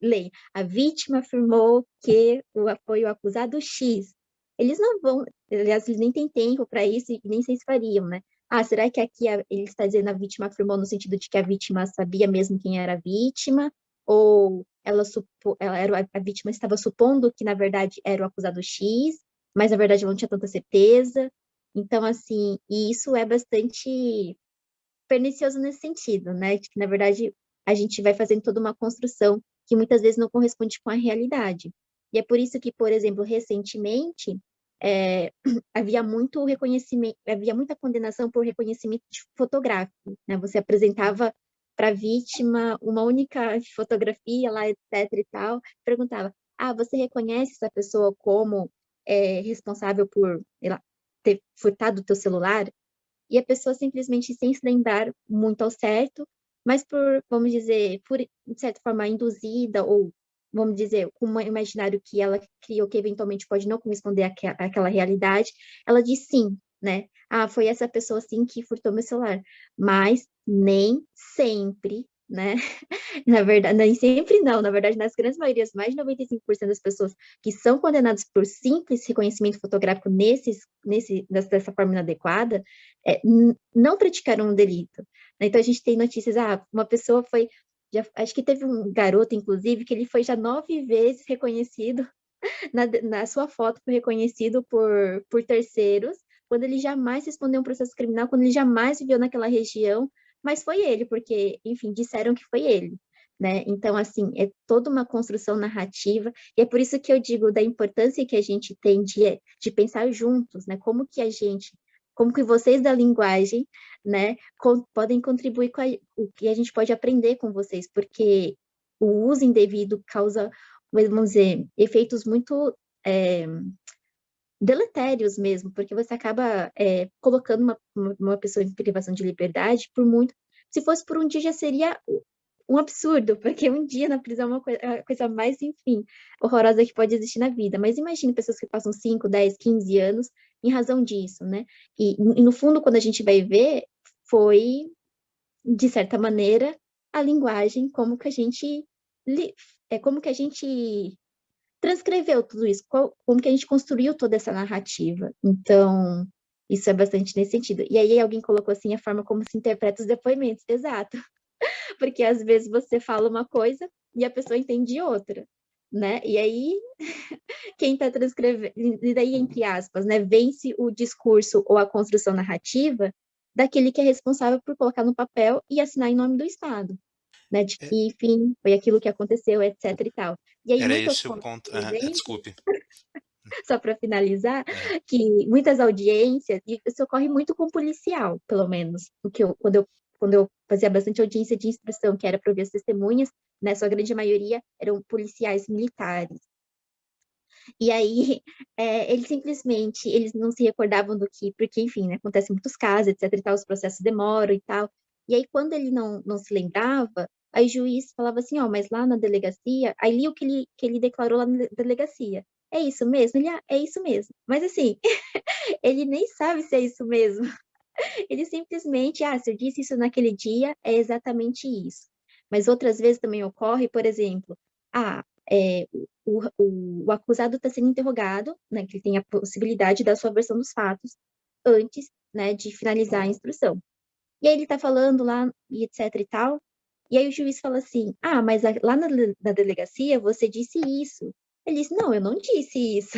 leem, a vítima afirmou que foi o acusado X, eles não vão, aliás, eles nem têm tempo para isso e nem sei se fariam, né? Será que aqui ele está dizendo a vítima afirmou no sentido de que a vítima sabia mesmo quem era a vítima? Ou a vítima estava supondo que, na verdade, era o acusado X, mas, na verdade, ela não tinha tanta certeza. Então, assim, e isso é bastante pernicioso nesse sentido, né? De que, na verdade, a gente vai fazendo toda uma construção que muitas vezes não corresponde com a realidade. E é por isso que, por exemplo, recentemente, havia muito reconhecimento, havia muita condenação por reconhecimento fotográfico, né? Você apresentava para a vítima uma única fotografia lá, etc e tal, perguntava, você reconhece essa pessoa como responsável por, sei lá, ter furtado o teu celular? E a pessoa simplesmente sem se lembrar muito ao certo, mas vamos dizer, de certa forma, induzida, ou, vamos dizer, com um imaginário que ela criou, que eventualmente pode não corresponder àquela realidade, ela diz sim, né? Foi essa pessoa, sim, que furtou meu celular. Mas nem sempre, né? Na verdade, nem sempre não. Na verdade, nas grandes maiorias, mais de 95% das pessoas que são condenadas por simples reconhecimento fotográfico dessa forma inadequada, não praticaram um delito. Então, a gente tem notícias, uma pessoa foi, acho que teve um garoto, inclusive, que ele foi já 9 vezes reconhecido, na sua foto foi reconhecido por terceiros, quando ele jamais respondeu um processo criminal, quando ele jamais viveu naquela região, mas foi ele, porque, enfim, disseram que foi ele, né? Então, assim, é toda uma construção narrativa, e é por isso que eu digo da importância que a gente tem de pensar juntos, né? Como que vocês da linguagem, né, podem contribuir com o que a gente pode aprender com vocês, porque o uso indevido causa, vamos dizer, efeitos muito deletérios mesmo, porque você acaba colocando uma pessoa em privação de liberdade por muito. Se fosse por um dia, já seria um absurdo, porque um dia na prisão é a coisa mais, enfim, horrorosa que pode existir na vida. Mas imagine pessoas que passam 5, 10, 15 anos em razão disso, né? E no fundo, quando a gente vai ver, foi, de certa maneira, a linguagem, como que a gente transcreveu tudo isso, como que a gente construiu toda essa narrativa. Então, isso é bastante nesse sentido. E aí alguém colocou assim a forma como se interpreta os depoimentos. Exato. Porque às vezes você fala uma coisa e a pessoa entende outra, né? E aí quem está transcrevendo, e daí entre aspas, né, vence o discurso ou a construção narrativa daquele que é responsável por colocar no papel e assinar em nome do Estado, né? De que, enfim, foi aquilo que aconteceu, etc e tal. E aí Era muitas esse o ponto. Desculpe. só para finalizar, que muitas audiências, e isso ocorre muito com policial, pelo menos, porque quando eu fazia bastante audiência de instrução, que era para ouvir as testemunhas, né, sua grande maioria eram policiais militares. E aí, eles não se recordavam porque, enfim, né, acontecem muitos casos, etc e tal, os processos demoram e tal. E aí, quando ele não se lembrava, Aí o juiz falava assim, ó, mas lá na delegacia, aí li o que ele declarou lá na delegacia. É isso mesmo? Ele, é isso mesmo. Mas assim, ele nem sabe se é isso mesmo. Ele simplesmente, se eu disse isso naquele dia, é exatamente isso. Mas outras vezes também ocorre, por exemplo, o acusado está sendo interrogado, né, que ele tem a possibilidade da sua versão dos fatos antes, né, de finalizar a instrução. E aí ele está falando lá, e etc e tal, e aí o juiz fala assim, mas lá na delegacia você disse isso. Ele disse, não, eu não disse isso.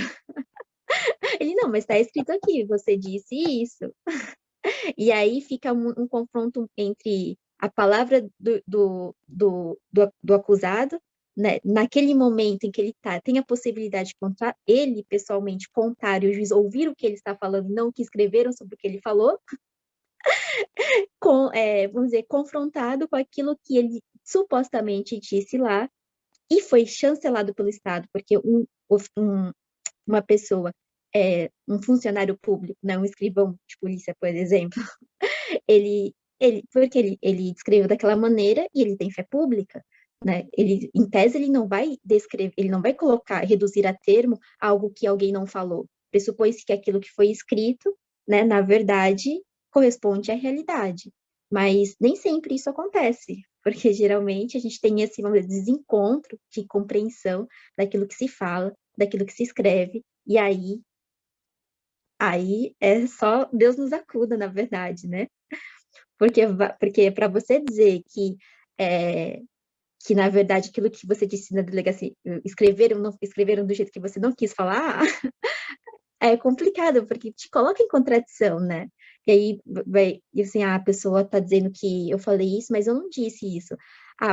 Ele, não, mas está escrito aqui, você disse isso. E aí fica um confronto entre a palavra do acusado, né, naquele momento em que ele tem a possibilidade de contar, ele pessoalmente contar e o juiz ouvir o que ele está falando, não o que escreveram sobre o que ele falou, vamos dizer, confrontado com aquilo que ele supostamente disse lá e foi chancelado pelo Estado, porque uma pessoa, um funcionário público, né, um escrivão de polícia, por exemplo, porque ele escreveu daquela maneira e ele tem fé pública, né? Ele, em tese, ele não vai descrever, ele não vai reduzir a termo algo que alguém não falou. Pressupõe-se que aquilo que foi escrito, né, na verdade, corresponde à realidade. Mas nem sempre isso acontece, porque geralmente a gente tem esse, vamos dizer, desencontro de compreensão daquilo que se fala, daquilo que se escreve, e aí é só Deus nos acuda, na verdade, né? Porque para você dizer que, na verdade, aquilo que você disse na delegacia, escreveram do jeito que você não quis falar, é complicado, porque te coloca em contradição, né? E aí, assim, a pessoa está dizendo que eu falei isso, mas eu não disse isso.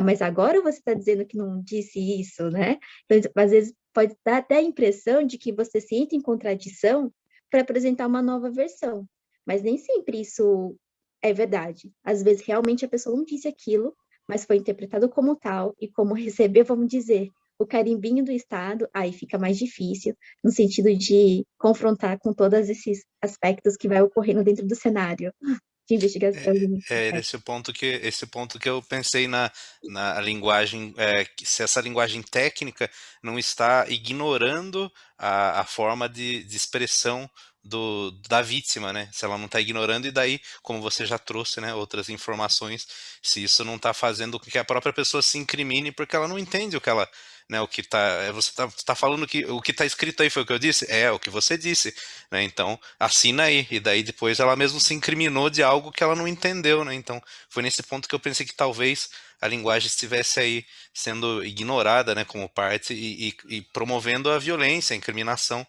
Mas agora você está dizendo que não disse isso, né? Então, às vezes, pode dar até a impressão de que você se entra em contradição para apresentar uma nova versão. Mas nem sempre isso é verdade. Às vezes, realmente, a pessoa não disse aquilo, mas foi interpretado como tal, e como recebeu, vamos dizer, o carimbinho do Estado, aí fica mais difícil, no sentido de confrontar com todos esses aspectos que vai ocorrendo dentro do cenário de investigação. Esse ponto que eu pensei na linguagem, se essa linguagem técnica não está ignorando a forma de expressão da vítima, né? Se ela não está ignorando, e daí, como você já trouxe, né, outras informações, se isso não está fazendo com que a própria pessoa se incrimine, porque ela não entende o que ela, né, o que você tá falando que o que está escrito aí foi o que eu disse? É o que você disse, né? Então assina aí, e daí depois ela mesmo se incriminou de algo que ela não entendeu, né? Então foi nesse ponto que eu pensei que talvez a linguagem estivesse aí sendo ignorada, né, como parte e promovendo a violência, a incriminação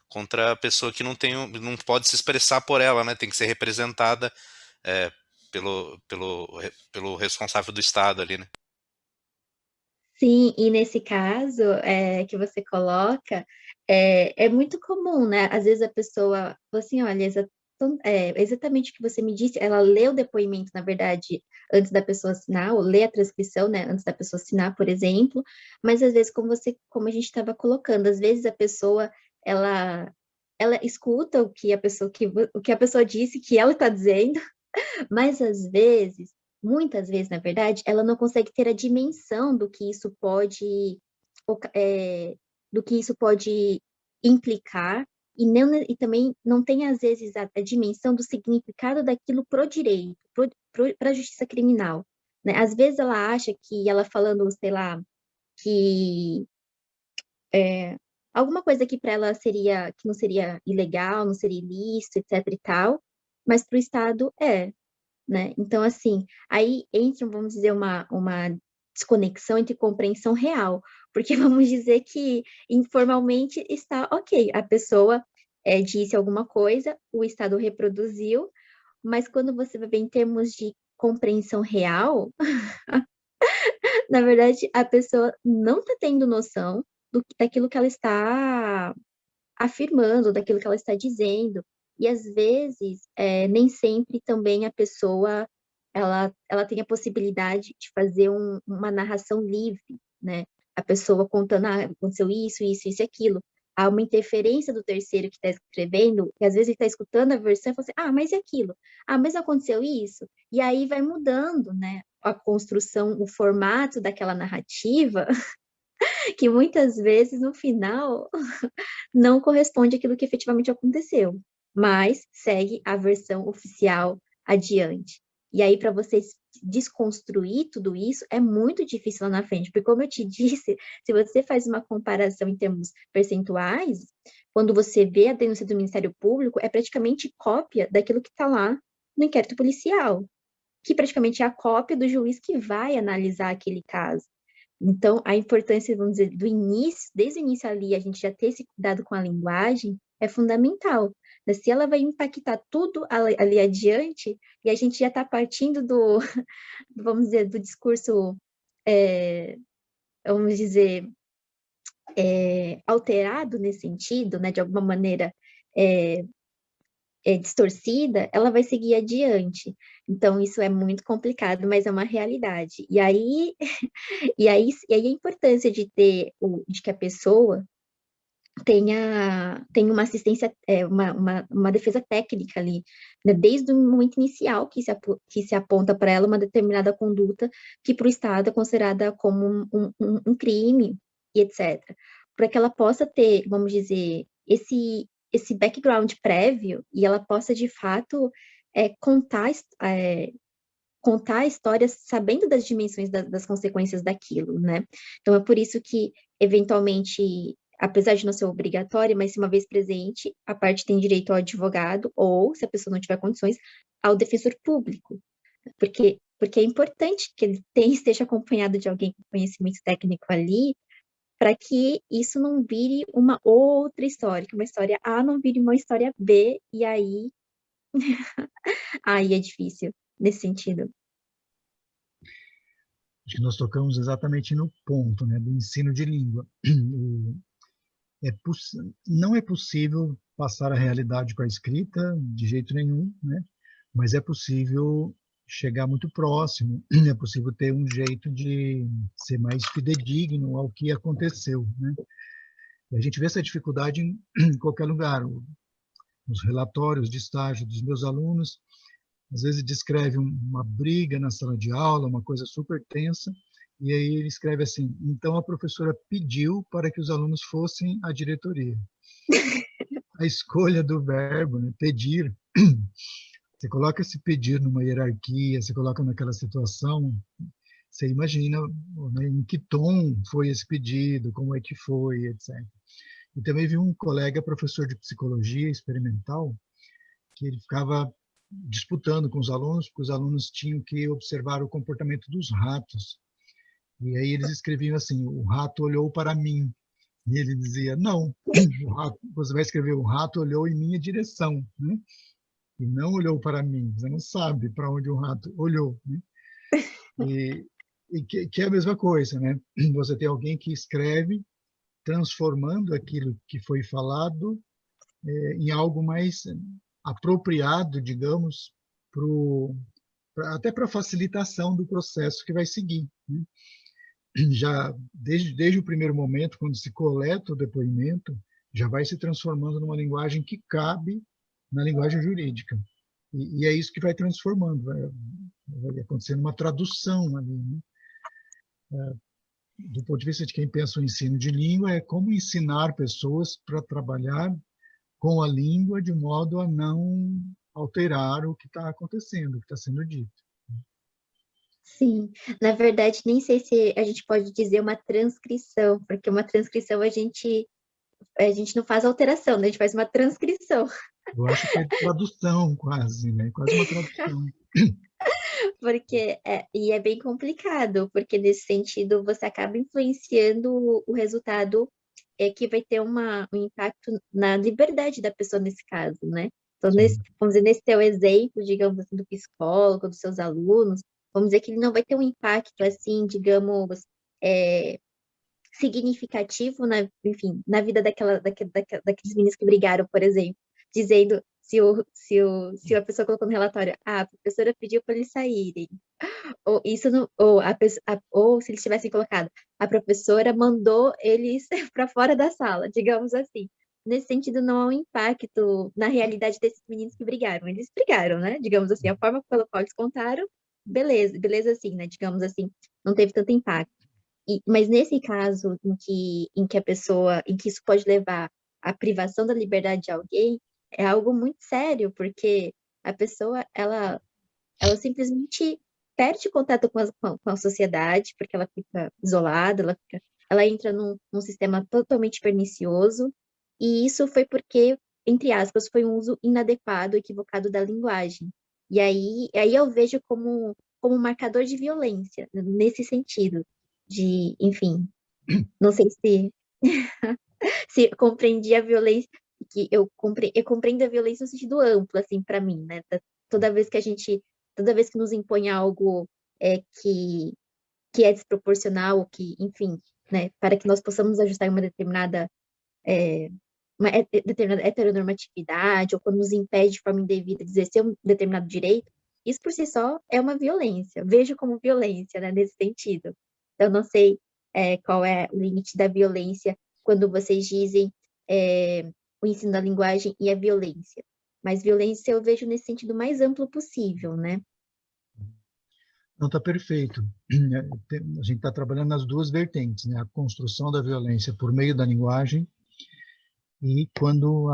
contra a pessoa que não pode se expressar por ela, né? Tem que ser representada pelo responsável do Estado ali, né? Sim, e nesse caso que você coloca, é muito comum, né? Às vezes a pessoa fala assim, olha, exatamente o que você me disse, ela lê o depoimento, na verdade, antes da pessoa assinar, ou lê a transcrição, né, antes da pessoa assinar, por exemplo, mas às vezes, como a gente estava colocando, às vezes a pessoa, ela escuta o que a pessoa disse, que ela está dizendo, mas às vezes, muitas vezes, na verdade, ela não consegue ter a dimensão do que isso pode implicar, e também não tem, às vezes, a dimensão do significado daquilo para o direito, para a justiça criminal, né? Às vezes ela acha que ela falando, sei lá, que alguma coisa que para ela que não seria ilegal, não seria ilícito, etc e tal, mas para o Estado né? Então, assim, aí entra, vamos dizer, uma desconexão entre compreensão real, porque vamos dizer que informalmente está ok, a pessoa disse alguma coisa, o Estado reproduziu, mas quando você vai ver em termos de compreensão real, na verdade, a pessoa não está tendo noção daquilo que ela está afirmando, daquilo que ela está dizendo. E às vezes, nem sempre também a pessoa ela tem a possibilidade de fazer uma narração livre, né? A pessoa contando, aconteceu isso, isso, isso e aquilo. há uma interferência do terceiro que está escrevendo, e às vezes ele está escutando a versão e fala assim, mas e aquilo? Mas aconteceu isso? E aí vai mudando, né, a construção, o formato daquela narrativa, que muitas vezes, no final, não corresponde àquilo que efetivamente aconteceu, mas segue a versão oficial adiante. E aí, para você desconstruir tudo isso, é muito difícil lá na frente, porque como eu te disse, se você faz uma comparação em termos percentuais, quando você vê a denúncia do Ministério Público, é praticamente cópia daquilo que está lá no inquérito policial, que praticamente é a cópia do juiz que vai analisar aquele caso. Então, a importância, vamos dizer, do início, desde o início ali, a gente já ter esse cuidado com a linguagem é fundamental. Mas se ela vai impactar tudo ali adiante, e a gente já está partindo vamos dizer, do discurso, vamos dizer, alterado nesse sentido, né, de alguma maneira distorcida, ela vai seguir adiante. Então, isso é muito complicado, mas é uma realidade. E aí a importância de de que a pessoa tenha uma assistência, uma defesa técnica ali, né? Desde o momento inicial que se aponta para ela uma determinada conduta que para o Estado é considerada como um crime, e etc. Para que ela possa ter, vamos dizer, esse background prévio e ela possa, de fato, contar a história sabendo das dimensões das consequências daquilo, né? Então, é por isso que, eventualmente, apesar de não ser obrigatória, mas se uma vez presente, a parte tem direito ao advogado, ou, se a pessoa não tiver condições, ao defensor público. Porque é importante que ele esteja acompanhado de alguém com conhecimento técnico ali, para que isso não vire uma outra história, que uma história A não vire uma história B, e aí é difícil nesse sentido. Acho que nós tocamos exatamente no ponto, né, do ensino de língua. Não é possível passar a realidade para a escrita, de jeito nenhum, né? Mas é possível chegar muito próximo, é possível ter um jeito de ser mais fidedigno ao que aconteceu, né? E a gente vê essa dificuldade em qualquer lugar. Nos relatórios de estágio dos meus alunos, às vezes descreve uma briga na sala de aula, uma coisa super tensa, e aí ele escreve assim: então a professora pediu para que os alunos fossem à diretoria. A escolha do verbo, né, pedir, você coloca esse pedir numa hierarquia, você coloca naquela situação, você imagina, né, em que tom foi esse pedido, como é que foi, etc. E também vi um colega, professor de psicologia experimental, que ele ficava disputando com os alunos, porque os alunos tinham que observar o comportamento dos ratos. E aí eles escreviam assim: o rato olhou para mim. E ele dizia: não, você vai escrever: o rato olhou em minha direção, né? E não olhou para mim. Você não sabe para onde o rato olhou, né? Que é a mesma coisa, né? Você tem alguém que escreve transformando aquilo que foi falado em algo mais apropriado, digamos, até para facilitação do processo que vai seguir, né? Já desde o primeiro momento, quando se coleta o depoimento, já vai se transformando numa linguagem que cabe na linguagem jurídica. E é isso que vai transformando, vai acontecendo uma tradução ali, né? Do ponto de vista de quem pensa o ensino de língua, é como ensinar pessoas para trabalhar com a língua de modo a não alterar o que está acontecendo, o que está sendo dito. Sim, na verdade, nem sei se a gente pode dizer uma transcrição, porque uma transcrição a gente não faz alteração, né? A gente faz uma transcrição. Eu acho que é tradução quase, né? Quase uma tradução. Porque e é bem complicado, porque nesse sentido você acaba influenciando o resultado que vai ter um impacto na liberdade da pessoa nesse caso, né? Então, vamos dizer, nesse teu exemplo, digamos assim, do psicólogo, dos seus alunos, vamos dizer que ele não vai ter um impacto, assim, digamos, significativo, enfim, na vida daqueles meninos que brigaram, por exemplo, dizendo, se a pessoa colocou no relatório, a professora pediu para eles saírem, ou isso não, ou, ou se eles tivessem colocado, a professora mandou eles para fora da sala, digamos assim. Nesse sentido, não há um impacto na realidade desses meninos que brigaram. Eles brigaram, né? Digamos assim, a forma pela qual eles contaram, beleza assim, né? Digamos assim, não teve tanto impacto. Mas nesse caso em que a pessoa, em que isso pode levar à privação da liberdade de alguém, é algo muito sério, porque a pessoa, ela simplesmente perde contato com a sociedade, porque ela fica isolada, ela entra num sistema totalmente pernicioso, e isso foi porque, entre aspas, foi um uso inadequado, equivocado da linguagem. E aí eu vejo como um marcador de violência, nesse sentido, enfim, não sei se compreendi a violência, que eu compreendo a violência no sentido amplo, assim, para mim, né? Toda vez que nos impõe algo que é desproporcional, ou que, enfim, né, para que nós possamos ajustar uma determinada heteronormatividade, ou quando nos impede de forma indevida de exercer um determinado direito, isso por si só é uma violência. Vejo como violência, né, nesse sentido. Então, não sei qual é o limite da violência quando vocês dizem o ensino da linguagem e a violência. Mas violência eu vejo nesse sentido mais amplo possível, né? Não, está perfeito. A gente está trabalhando nas duas vertentes, né? A construção da violência por meio da linguagem e quando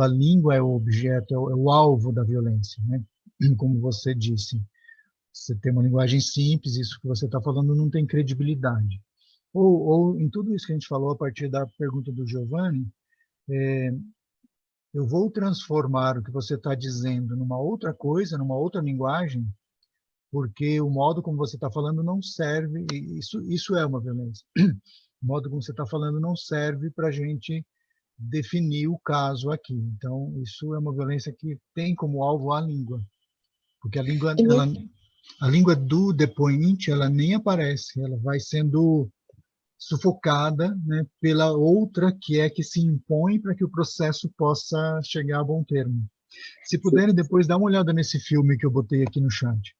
a língua é o objeto, é o alvo da violência, né? Como você disse, você tem uma linguagem simples, isso que você está falando não tem credibilidade. Ou em tudo isso que a gente falou a partir da pergunta do Giovanni, eu vou transformar o que você está dizendo numa outra coisa, numa outra linguagem, porque o modo como você está falando não serve, isso é uma violência. O modo como você está falando não serve para a gente definir o caso aqui. Então, isso é uma violência que tem como alvo a língua, porque a língua do depoente, ela nem aparece, ela vai sendo sufocada, né, pela outra que se impõe para que o processo possa chegar a bom termo. Se puderem, depois dá uma olhada nesse filme que eu botei aqui no chat.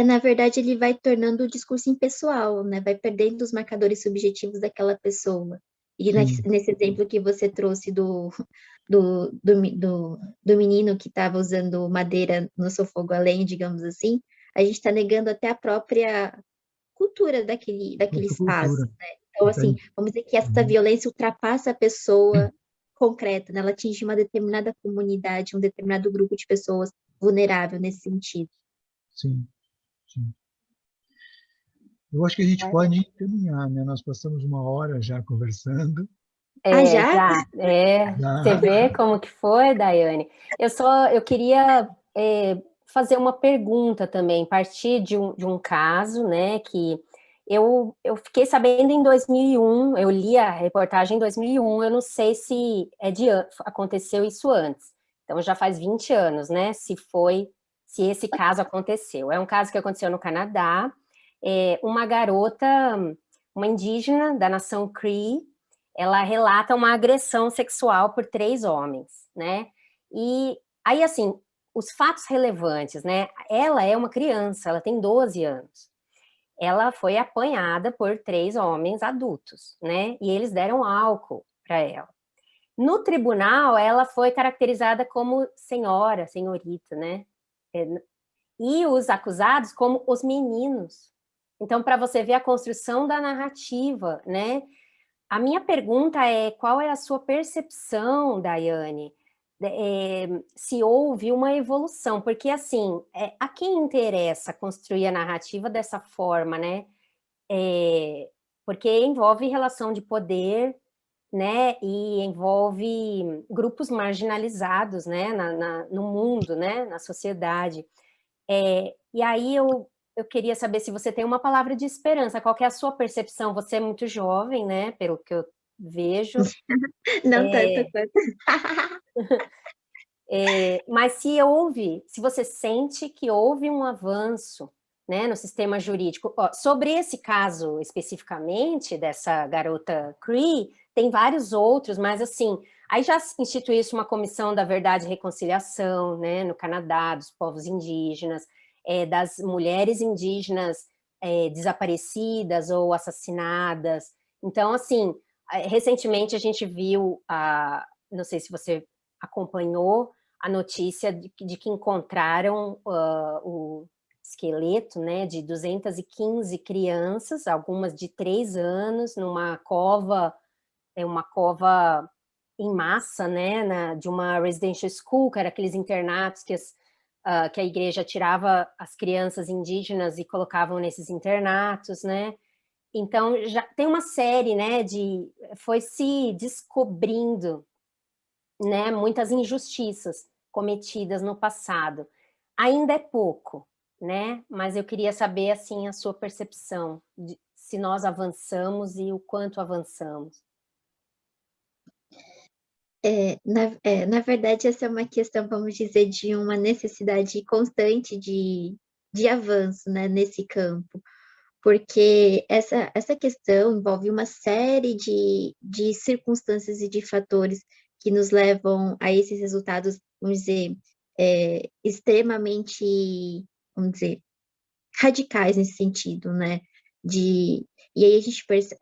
Na verdade, ele vai tornando o discurso impessoal, né? Vai perdendo os marcadores subjetivos daquela pessoa. E nesse exemplo que você trouxe do menino que estava usando madeira no seu fogo a lenha, digamos assim, a gente está negando até a própria cultura daquele espaço, Cultura. né? Então, assim, vamos dizer que essa violência ultrapassa a pessoa concreta, né? Ela atinge uma determinada comunidade, um determinado grupo de pessoas vulnerável nesse sentido. Sim. Eu acho que a gente pode encaminhar, né? Nós passamos 1 hora já conversando. Já? Você vê como que foi, Daiane? Eu queria fazer uma pergunta também, a partir de um caso, né, que eu fiquei sabendo em 2001, eu li a reportagem em 2001, eu não sei se aconteceu isso antes, então já faz 20 anos, né, se esse caso aconteceu. É um caso que aconteceu no Canadá, uma garota, uma indígena da nação Cree, ela relata uma agressão sexual por 3 homens, né? E aí, assim, os fatos relevantes, né? Ela é uma criança, ela tem 12 anos. Ela foi apanhada por 3 homens adultos, né? E eles deram álcool para ela. No tribunal, ela foi caracterizada como senhorita, né? E os acusados como os meninos. Então, para você ver a construção da narrativa, né? A minha pergunta é, qual é a sua percepção, Daiane, se houve uma evolução? Porque, assim, a quem interessa construir a narrativa dessa forma, né? Porque envolve relação de poder, né? E envolve grupos marginalizados, né? No mundo, né? Na sociedade. E aí eu queria saber se você tem uma palavra de esperança, qual que é a sua percepção? Você é muito jovem, né, pelo que eu vejo. Não tanto quanto. Mas se você sente que houve um avanço, né, no sistema jurídico. Sobre esse caso especificamente, dessa garota Cree, tem vários outros, mas assim, Aí já instituiu-se uma comissão da verdade e reconciliação, né, no Canadá, dos povos indígenas, das mulheres indígenas desaparecidas ou assassinadas. Então, assim, recentemente a gente viu, não sei se você acompanhou, a notícia de que encontraram o esqueleto, né, de 215 crianças, algumas de 3 anos, numa cova, uma cova em massa, né, de uma residential school, que era aqueles internatos que a igreja tirava as crianças indígenas e colocavam nesses internatos, né? Então, já tem uma série, né, foi se descobrindo, né, muitas injustiças cometidas no passado. Ainda é pouco, né? Mas eu queria saber, assim, a sua percepção de se nós avançamos e o quanto avançamos. Na verdade, essa é uma questão, vamos dizer, de uma necessidade constante de avanço, né, nesse campo, porque essa questão envolve uma série de circunstâncias e de fatores que nos levam a esses resultados, vamos dizer, extremamente, vamos dizer, radicais nesse sentido, né? E aí a gente percebe.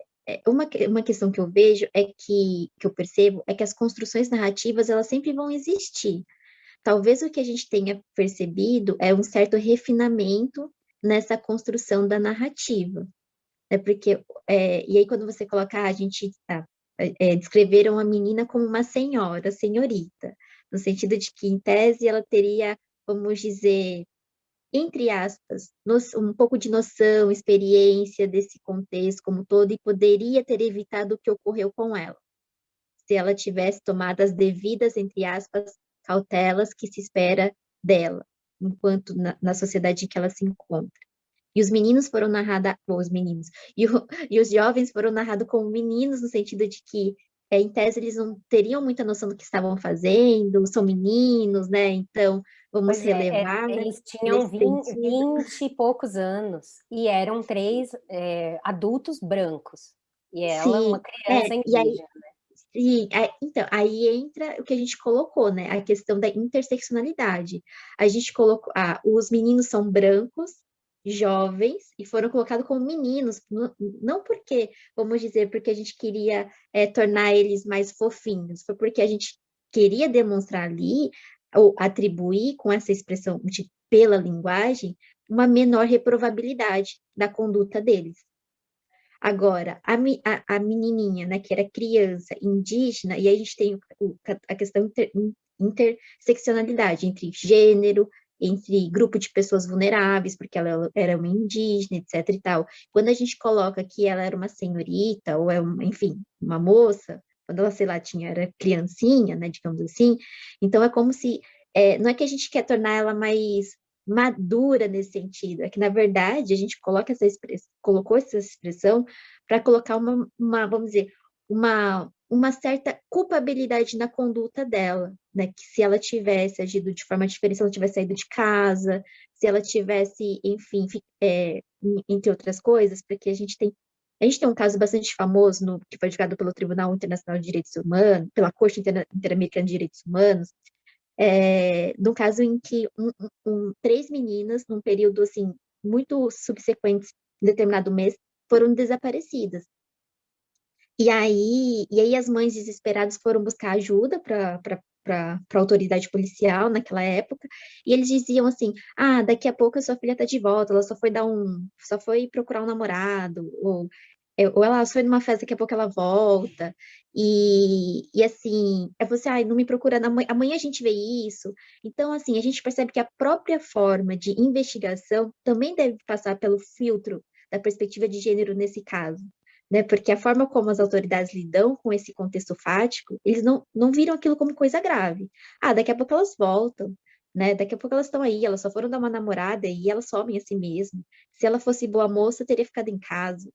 Uma questão que eu vejo que eu percebo é que as construções narrativas elas sempre vão existir. Talvez o que a gente tenha percebido é um certo refinamento nessa construção da narrativa. Porque, e aí quando você coloca, a gente descreveram a menina como uma senhora, senhorita, no sentido de que, em tese, ela teria, vamos dizer, entre aspas, um pouco de noção, experiência desse contexto como todo, e poderia ter evitado o que ocorreu com ela, se ela tivesse tomado as devidas, entre aspas, cautelas que se espera dela, enquanto na sociedade em que ela se encontra. E os meninos foram narrados, os meninos, e os jovens foram narrados como meninos, no sentido de que, em tese, eles não teriam muita noção do que estavam fazendo, são meninos, né? Então, vamos relevar eles tinham nesse sentido. 20 e poucos anos, e eram 3 adultos brancos, e ela, uma Sim, criança e aí, indígena. então, aí entra o que a gente colocou, né? A questão da interseccionalidade. A gente colocou, os meninos são brancos, jovens, e foram colocados como meninos, não porque, vamos dizer, porque a gente queria tornar eles mais fofinhos, foi porque a gente queria demonstrar ali, ou atribuir com essa expressão pela linguagem, uma menor reprovabilidade da conduta deles. Agora, a menininha, né, que era criança, indígena, e aí a gente tem a questão interseccionalidade entre gênero, entre grupo de pessoas vulneráveis, porque ela era uma indígena, etc e tal. Quando a gente coloca que ela era uma senhorita, ou enfim, uma moça, quando ela, sei lá, era criancinha, né, digamos assim, então é como se, não é que a gente quer tornar ela mais madura nesse sentido, é que, na verdade, a gente colocou essa expressão para colocar vamos dizer, uma certa culpabilidade na conduta dela, né? Que se ela tivesse agido de forma diferente, se ela tivesse saído de casa, se ela tivesse, enfim, entre outras coisas, porque a gente tem um caso bastante famoso, que foi julgado pelo Tribunal Internacional de Direitos Humanos, pela Corte Interamericana de Direitos Humanos, no caso em que 3 meninas, num período assim muito subsequente, em determinado mês, foram desaparecidas. E aí as mães desesperadas foram buscar ajuda para a autoridade policial naquela época, e eles diziam assim: daqui a pouco a sua filha está de volta, ela só foi procurar um namorado, ou ela foi numa festa, daqui a pouco ela volta, e assim, você, não me procura, amanhã a gente vê isso. Então, assim, a gente percebe que a própria forma de investigação também deve passar pelo filtro da perspectiva de gênero nesse caso, né? Porque a forma como as autoridades lidam com esse contexto fático, eles não viram aquilo como coisa grave. Daqui a pouco elas voltam, né? Daqui a pouco elas estão aí, elas só foram dar uma namorada e elas somem assim mesmo. Se ela fosse boa moça, teria ficado em casa.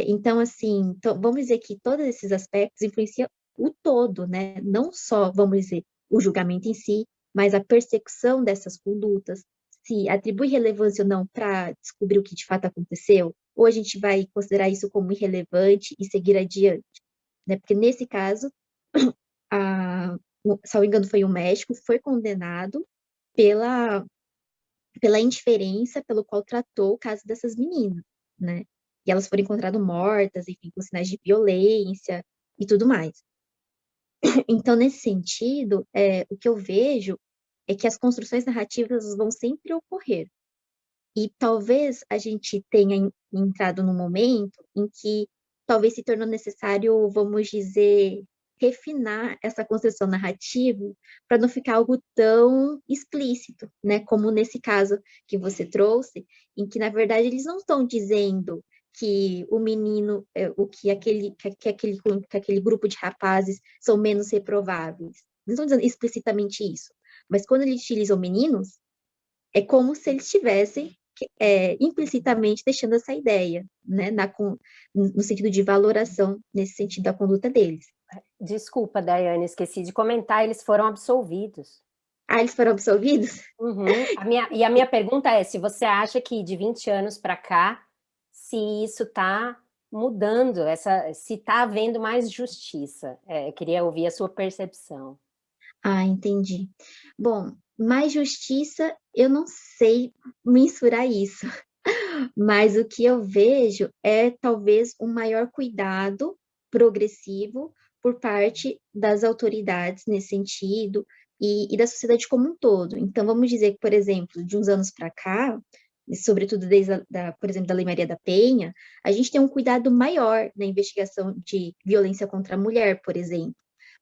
Então, assim, vamos dizer que todos esses aspectos influenciam o todo, né? Não só, vamos dizer, o julgamento em si, mas a persecução dessas condutas, se atribui relevância ou não para descobrir o que de fato aconteceu, ou a gente vai considerar isso como irrelevante e seguir adiante, né? Porque nesse caso, se não me engano, foi um médico, foi condenado pela indiferença pelo qual tratou o caso dessas meninas, né? E elas foram encontradas mortas, enfim, com sinais de violência e tudo mais. Então, nesse sentido, o que eu vejo é que as construções narrativas vão sempre ocorrer. E talvez a gente tenha entrado num momento em que talvez se tornou necessário, vamos dizer, refinar essa construção narrativa para não ficar algo tão explícito, né? Como nesse caso que você trouxe, em que, na verdade, eles não estão dizendo que o menino, que aquele grupo de rapazes são menos reprováveis. Não estão dizendo explicitamente isso. Mas quando eles utilizam meninos, é como se eles estivessem implicitamente deixando essa ideia, né, no sentido de valoração, nesse sentido da conduta deles. Desculpa, Daiane, esqueci de comentar, eles foram absolvidos. Ah, eles foram absolvidos? Uhum. A minha pergunta é se você acha que de 20 anos para cá, se isso está mudando, se está havendo mais justiça. Queria ouvir a sua percepção. Ah, entendi. Bom, mais justiça, eu não sei mensurar isso, mas o que eu vejo é talvez um maior cuidado progressivo por parte das autoridades nesse sentido e da sociedade como um todo. Então, vamos dizer que, por exemplo, de uns anos para cá, sobretudo desde, por exemplo, da Lei Maria da Penha, a gente tem um cuidado maior na investigação de violência contra a mulher, por exemplo.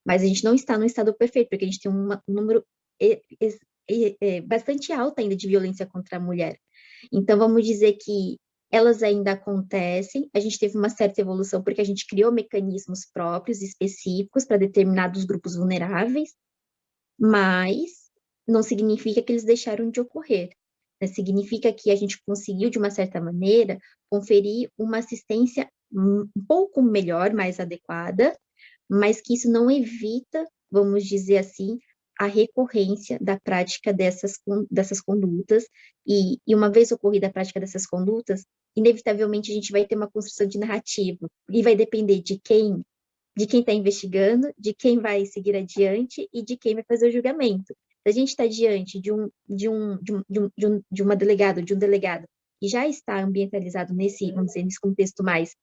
Mas a gente não está no estado perfeito, porque a gente tem um número bastante alto ainda de violência contra a mulher. Então, vamos dizer que elas ainda acontecem, a gente teve uma certa evolução porque a gente criou mecanismos próprios, específicos, para determinados grupos vulneráveis, mas não significa que eles deixaram de ocorrer. Né? Significa que a gente conseguiu, de uma certa maneira, conferir uma assistência um pouco melhor, mais adequada, mas que isso não evita, vamos dizer assim, a recorrência da prática dessas condutas, e uma vez ocorrida a prática dessas condutas, inevitavelmente a gente vai ter uma construção de narrativa, e vai depender de quem está investigando, de quem vai seguir adiante e de quem vai fazer o julgamento. Se a gente está diante de um delegado que já está ambientalizado nesse, vamos dizer, nesse contexto mais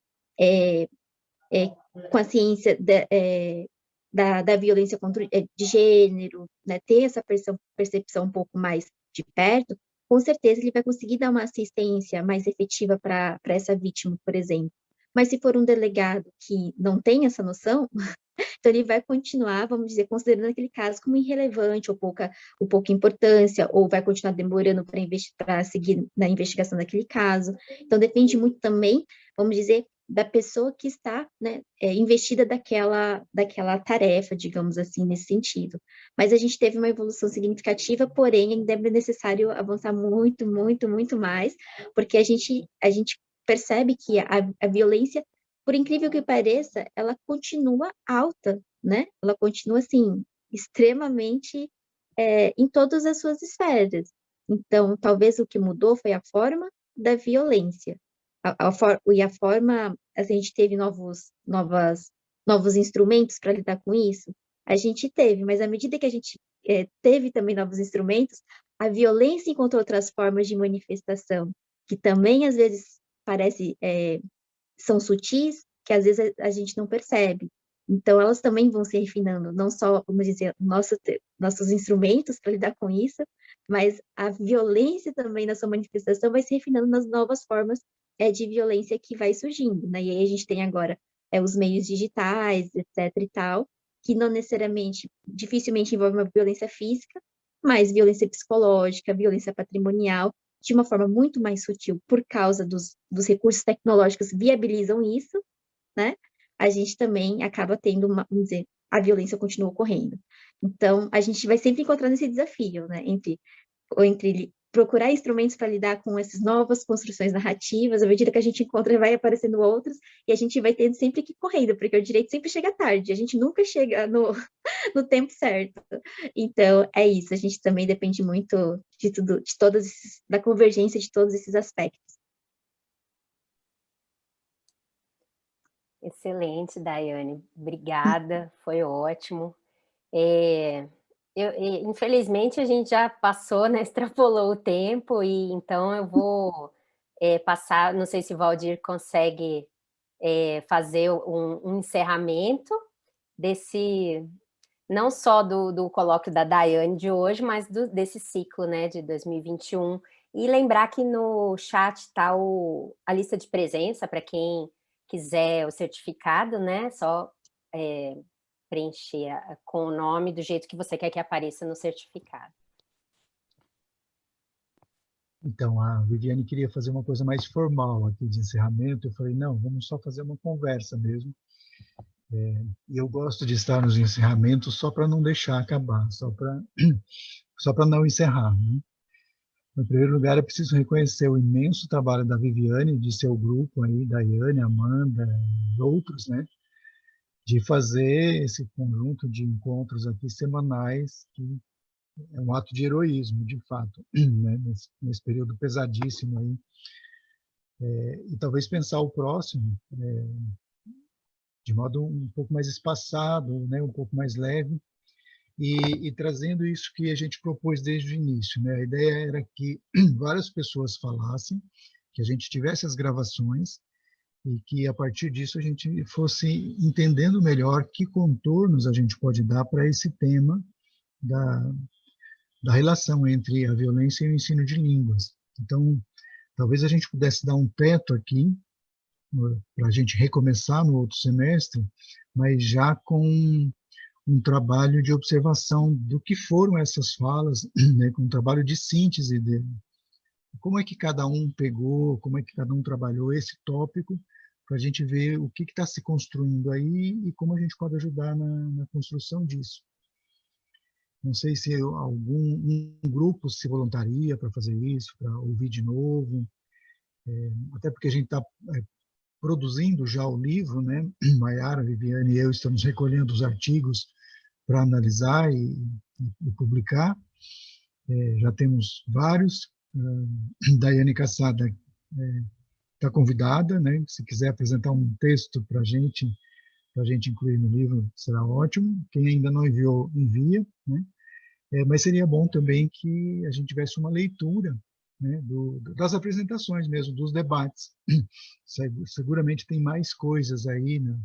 com a ciência da violência de gênero, né, ter essa percepção um pouco mais de perto, com certeza ele vai conseguir dar uma assistência mais efetiva para essa vítima, por exemplo. Mas se for um delegado que não tem essa noção, então ele vai continuar, vamos dizer, considerando aquele caso como irrelevante, ou pouca importância, ou vai continuar demorando para seguir na investigação daquele caso. Então depende muito também, vamos dizer, da pessoa que está, né, investida daquela tarefa, digamos assim, nesse sentido. Mas a gente teve uma evolução significativa, porém ainda é necessário avançar muito, muito, muito mais, porque a gente percebe que a violência, por incrível que pareça, ela continua alta, né? Ela continua, assim, extremamente em todas as suas esferas. Então, talvez o que mudou foi a forma da violência. E a forma, assim, a gente teve novos instrumentos para lidar com isso? A gente teve, mas à medida que a gente teve também novos instrumentos, a violência encontrou outras formas de manifestação, que também, às vezes, são sutis, que às vezes a gente não percebe. Então, elas também vão se refinando, não só, vamos dizer, nossos instrumentos para lidar com isso, mas a violência também na sua manifestação vai se refinando nas novas formas de violência que vai surgindo, né? E aí a gente tem agora os meios digitais, etc e tal, que não necessariamente, dificilmente envolve uma violência física, mas violência psicológica, violência patrimonial, de uma forma muito mais sutil, por causa dos recursos tecnológicos viabilizam isso, né? A gente também acaba tendo vamos dizer, a violência continua ocorrendo. Então, a gente vai sempre encontrando esse desafio, né? Entre procurar instrumentos para lidar com essas novas construções narrativas, à medida que a gente encontra, vai aparecendo outros, e a gente vai tendo sempre que ir correndo, porque o direito sempre chega tarde, a gente nunca chega no tempo certo. Então, é isso, a gente também depende muito de tudo, da convergência de todos esses aspectos. Excelente, Daiane. Obrigada, foi ótimo. É, infelizmente, a gente já passou, né, extrapolou o tempo, e então eu vou passar, não sei se o Valdir consegue fazer um encerramento desse, não só do colóquio da Daiane de hoje, mas desse ciclo, né, de 2021. E lembrar que no chat está a lista de presença para quem quiser o certificado, né? Só preencher com o nome do jeito que você quer que apareça no certificado. Então, a Viviane queria fazer uma coisa mais formal aqui de encerramento. Eu falei, não, vamos só fazer uma conversa mesmo. E eu gosto de estar nos encerramentos só para não deixar acabar, só para não encerrar, né? Em primeiro lugar, é preciso reconhecer o imenso trabalho da Viviane, de seu grupo aí, Daiane, Amanda e outros, né? De fazer esse conjunto de encontros aqui semanais, que é um ato de heroísmo, de fato, né? Nesse período pesadíssimo aí. E talvez pensar o próximo de modo um pouco mais espaçado, né? Um pouco mais leve, e trazendo isso que a gente propôs desde o início, né? A ideia era que várias pessoas falassem, que a gente tivesse as gravações e que, a partir disso, a gente fosse entendendo melhor que contornos a gente pode dar para esse tema da relação entre a violência e o ensino de línguas. Então, talvez a gente pudesse dar um teto aqui, para a gente recomeçar no outro semestre, mas já com um trabalho de observação do que foram essas falas, né, com um trabalho de síntese dele. Como é que cada um pegou, como é que cada um trabalhou esse tópico, para a gente ver o que está se construindo aí e como a gente pode ajudar na construção disso. Não sei se um grupo se voluntaria para fazer isso, para ouvir de novo, até porque a gente está produzindo já o livro, né? Maiara, Viviane e eu estamos recolhendo os artigos para analisar e publicar. Já temos vários. Daiane Cassada está convidada, né? Se quiser apresentar um texto para a gente incluir no livro, será ótimo. Quem ainda não enviou, envia, né? Mas seria bom também que a gente tivesse uma leitura, né, das apresentações mesmo, dos debates. Seguramente tem mais coisas aí, né,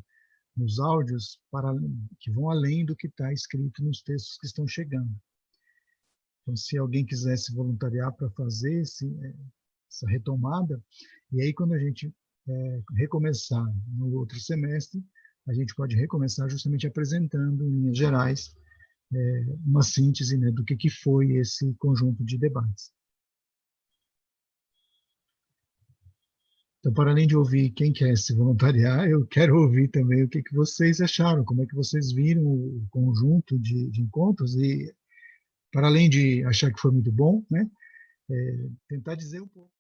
nos áudios que vão além do que está escrito nos textos que estão chegando. Então, se alguém quiser se voluntariar para fazer essa retomada, e aí quando a gente recomeçar no outro semestre, a gente pode recomeçar justamente apresentando, em linhas gerais, uma síntese, né, do que foi esse conjunto de debates. Então, para além de ouvir quem quer se voluntariar, eu quero ouvir também o que vocês acharam, como é que vocês viram o conjunto de encontros, e para além de achar que foi muito bom, né, tentar dizer um pouco.